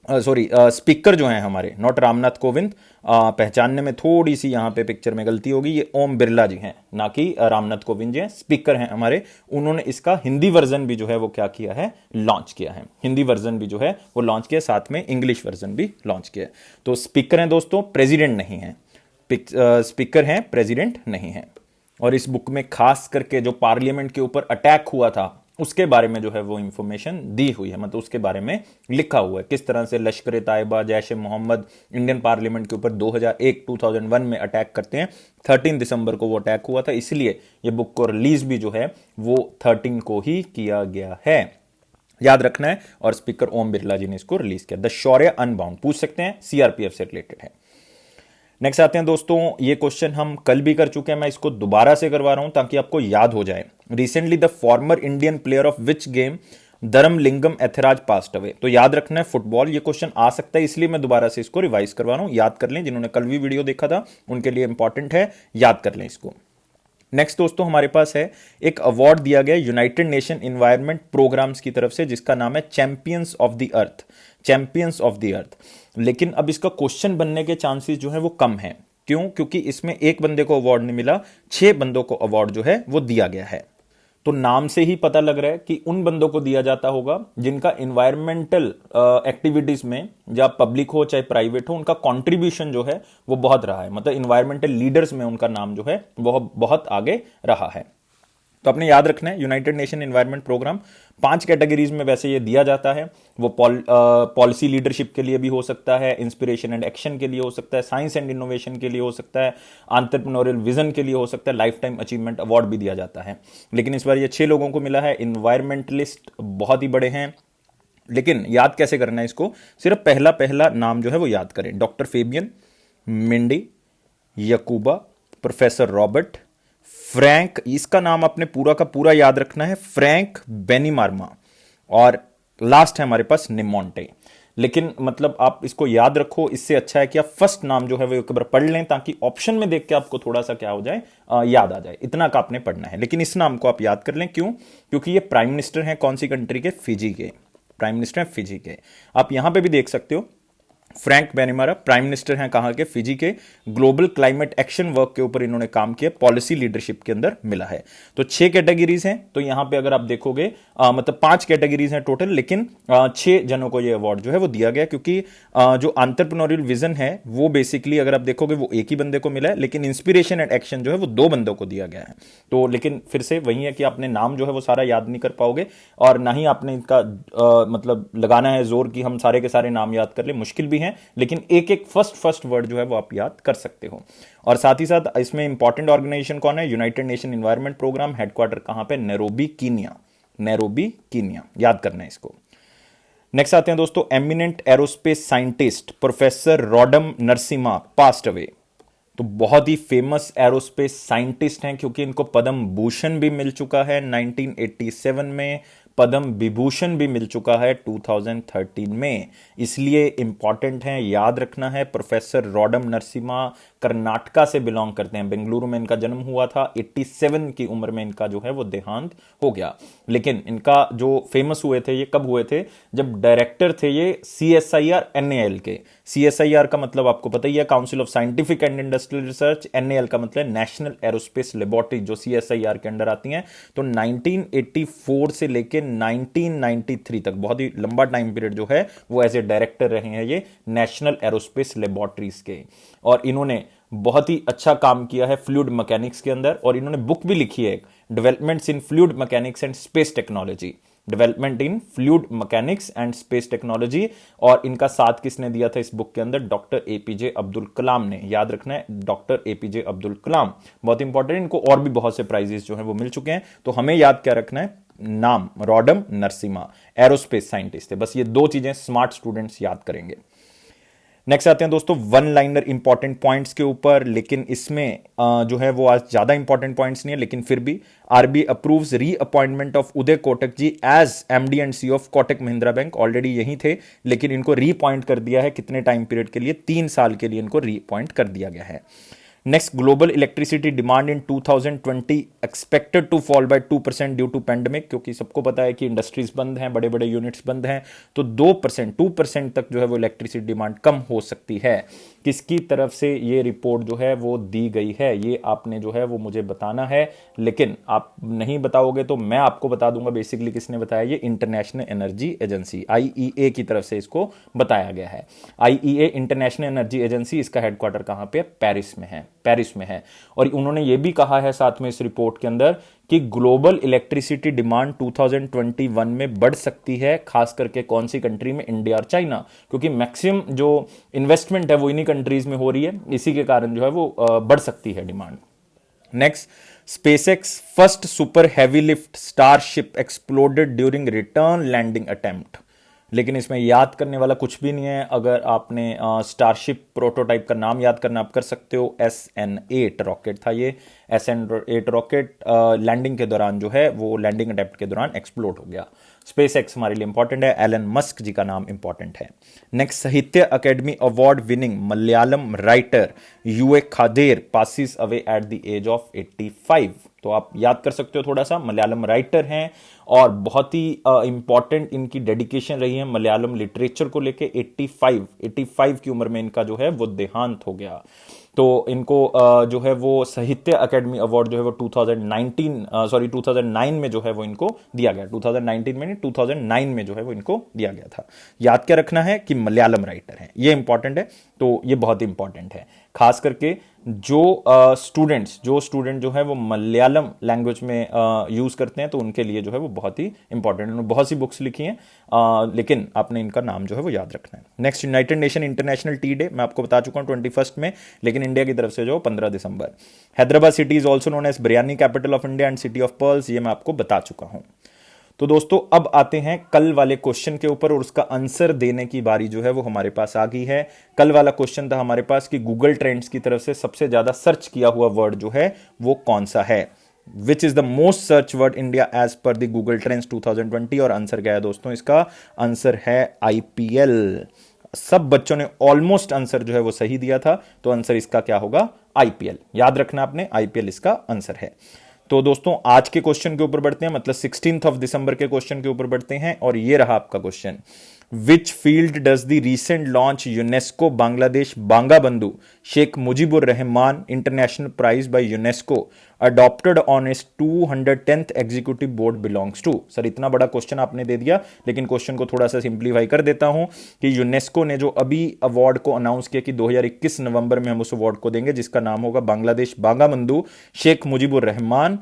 स्पीकर जो हैं हमारे, नॉट रामनाथ कोविंद, पहचानने में थोड़ी सी यहां पे पिक्चर में गलती होगी, ये ओम बिरला जी हैं, ना कि रामनाथ कोविंद जी हैं। स्पीकर हैं हमारे, उन्होंने इसका हिंदी वर्जन भी जो है वो क्या किया है, लॉन्च किया है। हिंदी वर्जन भी जो है वो लॉन्च किया, साथ में इंग्लिश वर्जन भी लॉन्च किया। तो स्पीकर हैं दोस्तों, प्रेसिडेंट नहीं है। स्पीकर हैं, प्रेसिडेंट नहीं है। और इस बुक में खास करके जो पार्लियामेंट के ऊपर अटैक हुआ था उसके बारे में जो है वो इंफॉर्मेशन दी हुई है, मतलब उसके बारे में लिखा हुआ है किस तरह से लश्कर तायबा, जैश ए मोहम्मद इंडियन पार्लियामेंट के ऊपर 2001 में अटैक करते हैं। 13 दिसंबर को वो अटैक हुआ था, इसलिए ये बुक को रिलीज भी जो है वो 13 को ही किया गया है, याद रखना है। और स्पीकर ओम बिरला जी ने इसको रिलीज किया। द शौर्य अनबाउंड पूछ सकते हैं, सीआरपीएफ से रिलेटेड है। नेक्स्ट आते हैं दोस्तों, ये क्वेश्चन हम कल भी कर चुके हैं, मैं इसको दोबारा से करवा रहा हूं ताकि आपको याद हो जाए। Recently the former Indian player of which game Dharmalingam Ethiraj passed away. तो याद रखना है फुटबॉल, ये क्वेश्चन आ सकता है, इसलिए मैं दोबारा से इसको रिवाइज करवा रहा हूं। याद कर लें, जिन्होंने कल भी वीडियो देखा था उनके लिए इंपॉर्टेंट है, याद कर लें इसको। नेक्स्ट दोस्तों हमारे पास है एक अवार्ड दिया गया यूनाइटेड नेशन इन्वायरमेंट प्रोग्राम्स की तरफ से, जिसका नाम है champions of the earth, champions of the earth. लेकिन अब इसका क्वेश्चन बनने के चांसेस जो है वो कम है। क्यों? क्योंकि इसमें एक बंदे को अवार्ड नहीं मिला, 6 बंदों को अवार्ड जो है वो दिया गया है। तो नाम से ही पता लग रहा है कि उन बंदों को दिया जाता होगा जिनका इन्वायरमेंटल एक्टिविटीज में, या पब्लिक हो चाहे प्राइवेट हो, उनका कंट्रीब्यूशन जो है वो बहुत रहा है, मतलब इन्वायरमेंटल लीडर्स में उनका नाम जो है वो बहुत आगे रहा है। तो आपने याद रखना है united nation environment programme 5 categories में वैसे ये दिया जाता है। वो पॉलिसी लीडरशिप के लिए भी हो सकता है, इंस्पिरेशन एंड एक्शन के लिए हो सकता है, साइंस एंड इनोवेशन के लिए हो सकता है, एंटरप्रेन्योरियल विजन के लिए हो सकता है, लाइफ टाइम अचीवमेंट अवार्ड भी दिया जाता है। लेकिन इस बार ये 6 लोगों को मिला है। इन्वायरमेंटलिस्ट बहुत ही बड़े हैं, लेकिन याद कैसे करना है इसको, सिर्फ पहला पहला नाम जो है वो याद करें। Doctor Fabian, Mindy, Yacouba, professor Robert, Frank, इसका नाम आपने पूरा का पूरा याद रखना है, फ्रैंक बेनीमार्मा, और लास्ट है हमारे पास निमोंटे। लेकिन मतलब आप इसको याद रखो, इससे अच्छा है कि आप फर्स्ट नाम जो है वो एक बार पढ़ लें, ताकि ऑप्शन में देख के आपको थोड़ा सा क्या हो जाए, याद आ जाए। इतना का आपने पढ़ना है, लेकिन इस नाम को आप याद कर लें। क्यों? क्योंकि ये प्राइम मिनिस्टर हैं कौन सी कंट्री के? फिजी के प्राइम मिनिस्टर हैं, फिजी के। आप यहां पे भी देख सकते हो, फ्रैंक बेनीमारा प्राइम मिनिस्टर हैं कहां के? फिजी के। ग्लोबल क्लाइमेट एक्शन वर्क के ऊपर इन्होंने काम किया, पॉलिसी लीडरशिप के अंदर मिला है। तो 6 कैटेगरीज हैं, तो यहां पे अगर आप देखोगे मतलब 5 कैटेगरीज हैं टोटल, लेकिन 6 जनों को ये अवार्ड जो है वो दिया गया, क्योंकि जो एंटरप्रेन्योरियल विजन है वो बेसिकली अगर आप देखोगे वो एक ही बंदे को मिला है, लेकिन इंस्पिरेशन एंड एक्शन जो है वो 2 बंदों को दिया गया है। तो लेकिन फिर से वही है कि आपने नाम जो है वो सारा याद नहीं कर पाओगे, और ना ही आपने इनका मतलब लगाना है जोर कि हम सारे के सारे नाम याद कर ले, मुश्किल भी है। लेकिन एक एक फर्स्ट वर्ड जो है वो आप याद कर सकते हो। और साथ ही साथ इसमें इंपॉर्टेंट ऑर्गेनाइजेशन कौन है? United nation environment programme, headquarter कहां पे? Nairobi, Kenya. नैरोबी, कीनिया, याद करना है इसको। नेक्स्ट आते हैं दोस्तों, eminent aerospace scientist professor Roddam Narasimha passed away. तो बहुत ही फेमस एरोस्पेस साइंटिस्ट हैं, क्योंकि इनको पद्म भूषण भी मिल चुका है 1987 में, पद्म विभूषण भी मिल चुका है 2013 में, इसलिए इंपॉर्टेंट है, याद रखना है। प्रोफेसर रॉडम नरसिम्हा कर्नाटका से बिलोंग करते हैं, बेंगलुरु में इनका जन्म हुआ था, 87 की उम्र में इनका जो है वो देहांत हो गया। लेकिन इनका जो फेमस हुए थे, ये कब हुए थे? जब डायरेक्टर थे ये CSIR NAL के। CSIR का मतलब आपको पता ही है, council of scientific and industrial research, NAL का मतलब नेशनल एरोस्पेस लेबोरेटरी, जो CSIR के अंडर आती हैं। तो 1984 से लेकर 1993 तक बहुत ही लंबा टाइम पीरियड जो है वो एज ए डायरेक्टर रहे हैं ये नेशनल एरोस्पेस लेबोरेटरीज के। और इन्होंने बहुत ही अच्छा काम किया है फ्लूइड मैकेनिक्स के अंदर, और इन्होंने बुक भी लिखी है, developments in fluid mechanics and space technology, development in fluid mechanics and space technology. और इनका साथ किसने दिया था इस बुक के अंदर? डॉक्टर APJ अब्दुल कलाम ने, याद रखना है, डॉक्टर APJ अब्दुल कलाम, बहुत इंपॉर्टेंट। इनको और भी बहुत से प्राइजेस जो है वो मिल चुके हैं। तो हमें याद क्या रखना है? नाम रॉडम नरसिम्हा, एरोस्पेस साइंटिस्ट थे। बस ये 2 चीजें स्मार्ट स्टूडेंट्स याद करेंगे। नेक्स्ट आते हैं दोस्तों वन लाइनर इंपॉर्टेंट पॉइंट्स के ऊपर, लेकिन इसमें जो है वो आज ज्यादा इंपॉर्टेंट पॉइंट्स नहीं है, लेकिन फिर भी RBI approves reappointment of Uday Kotak ji as MD and CEO of Kotak Mahindra bank. Already यही थे, लेकिन इनको रीअपॉइंट कर दिया है। कितने टाइम पीरियड के लिए? 3 साल के लिए इनको रीअपॉइंट कर दिया गया है। Next, global electricity demand in 2020 expected to fall by 2% due to pandemic, क्योंकि सबको पता है कि इंडस्ट्रीज बंद हैं, बड़े बड़े यूनिट्स बंद हैं, तो 2% तक जो है वो इलेक्ट्रिसिटी डिमांड कम हो सकती है। किसकी तरफ से ये रिपोर्ट जो है वो दी गई है, ये आपने जो है वो मुझे बताना है। लेकिन आप नहीं बताओगे तो मैं आपको बता दूंगा बेसिकली किसने बताया। ये इंटरनेशनल एनर्जी एजेंसी IEA की तरफ से इसको बताया गया है। IEA इंटरनेशनल एनर्जी एजेंसी, इसका हेडक्वार्टर कहां पे? पेरिस में है। पेरिस में है। और उन्होंने ये भी कहा है साथ में इस रिपोर्ट के अंदर कि ग्लोबल इलेक्ट्रिसिटी डिमांड 2021 में बढ़ सकती है, खास करके कौन सी कंट्री में, इंडिया और चाइना, क्योंकि मैक्सिमम जो इन्वेस्टमेंट है वो इन्हीं कंट्रीज में हो रही है, इसी के कारण जो है वो बढ़ सकती है demand. Next, SpaceX first super heavy lift Starship exploded during return landing attempt. लेकिन इसमें याद करने वाला कुछ भी नहीं है। अगर आपने स्टारशिप प्रोटोटाइप का नाम याद करना आप कर सकते हो, SN8 रॉकेट था ये। SN8 रॉकेट लैंडिंग के दौरान जो है वो लैंडिंग अटेम्प्ट के दौरान एक्सप्लोड हो गया। स्पेसएक्स हमारे लिए इंपॉर्टेंट है, एलन मस्क जी का नाम इंपॉर्टेंट है। Next, Sahitya academy award winning Malayalam writer U A Khader passes away at the age of 85। तो आप याद कर सकते हो थोड़ा सा, मलयालम राइटर हैं और बहुत ही इंपॉर्टेंट इनकी डेडिकेशन रही है मलयालम लिटरेचर को लेके। 85 की उम्र में इनका जो है वो देहांत हो गया। तो इनको जो है वो साहित्य अकेडमी अवार्ड जो है वो 2009 में जो है वो इनको दिया गया। 2019 में नहीं, 2009 में जो है वो इनको दिया गया था। याद क्या रखना है कि मलयालम राइटर हैं, ये इंपॉर्टेंट है। तो ये बहुत इंपॉर्टेंट है, खास करके जो स्टूडेंट जो है वो मलयालम लैंग्वेज में यूज करते हैं, तो उनके लिए जो है वो बहुत ही इंपॉर्टेंट है। उन्होंने बहुत सी बुक्स लिखी हैं, लेकिन आपने इनका नाम जो है वो याद रखना है। Next, United nation international tea day, मैं आपको बता चुका हूं 21 में, लेकिन इंडिया की तरफ से जो 15 दिसंबर। Hyderabad city is also known as biryani capital of India and city of pearls, ये मैं आपको बता चुका हूं। तो दोस्तों अब आते हैं कल वाले क्वेश्चन के ऊपर, और उसका आंसर देने की बारी जो है वो हमारे पास आ गई है। कल वाला क्वेश्चन था हमारे पास कि गूगल ट्रेंड्स की तरफ से सबसे ज्यादा सर्च किया हुआ वर्ड जो है वो कौन सा है, which is the most search word India as per the Google trends 2020। और आंसर क्या है दोस्तों, इसका आंसर है IPL। सब बच्चों ने ऑलमोस्ट आंसर जो है वो सही दिया था, तो आंसर इसका क्या होगा, IPL। याद रखना आपने, IPL इसका आंसर है। तो दोस्तों आज के क्वेश्चन के ऊपर बढ़ते हैं, मतलब 16 दिसंबर के क्वेश्चन के ऊपर बढ़ते हैं। और ये रहा आपका question, which field does the recent launch UNESCO Bangladesh Banga Bandhu Sheikh Mujibur Rahman international prize by UNESCO adopted on its 210th executive board belongs to. Sir इतना बड़ा क्वेश्चन आपने दे दिया, लेकिन क्वेश्चन को थोड़ा सा सिंप्लीफाई कर देता हूं कि यूनेस्को ने जो अभी अवार्ड को अनाउंस किया कि 2021 नवंबर में हम उस अवार्ड को देंगे, जिसका नाम होगा बांग्लादेश बांगा बंधु शेख मुजीबुर रहमान,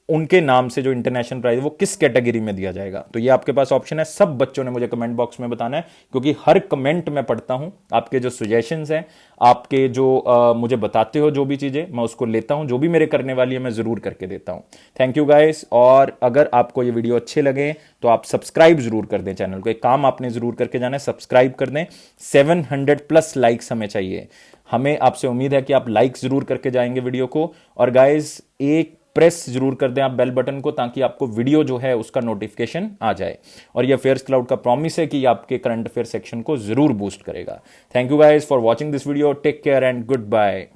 उनके नाम से जो इंटरनेशनल प्राइज वो किस कैटेगरी में दिया जाएगा। तो ये आपके पास ऑप्शन है। सब बच्चों ने मुझे कमेंट बॉक्स में बताना है, क्योंकि हर कमेंट में पढ़ता हूं, आपके जो सजेशंस हैं, आपके जो मुझे बताते हो जो भी चीजें, मैं उसको लेता हूं, जो भी मेरे करने वाली है मैं जरूर करके देता हूं। Thank you guys. और अगर आपको ये वीडियो अच्छे लगे तो आप सब्सक्राइब जरूर कर दें चैनल को। एक काम आपने जरूर करके जाना है, सब्सक्राइब कर दें। 700+ लाइक्स हमें चाहिए। हमें आपसे उम्मीद है कि आप लाइक जरूर करके जाएंगे वीडियो को। और गाइस एक प्रेस जरूर कर दें आप बेल बटन को, ताकि आपको वीडियो जो है उसका नोटिफिकेशन आ जाए। और ये अफेयर्स क्लाउड का प्रॉमिस है कि ये आपके करंट अफेयर सेक्शन को जरूर बूस्ट करेगा। Thank you guys for watching this video. Take care and good bye.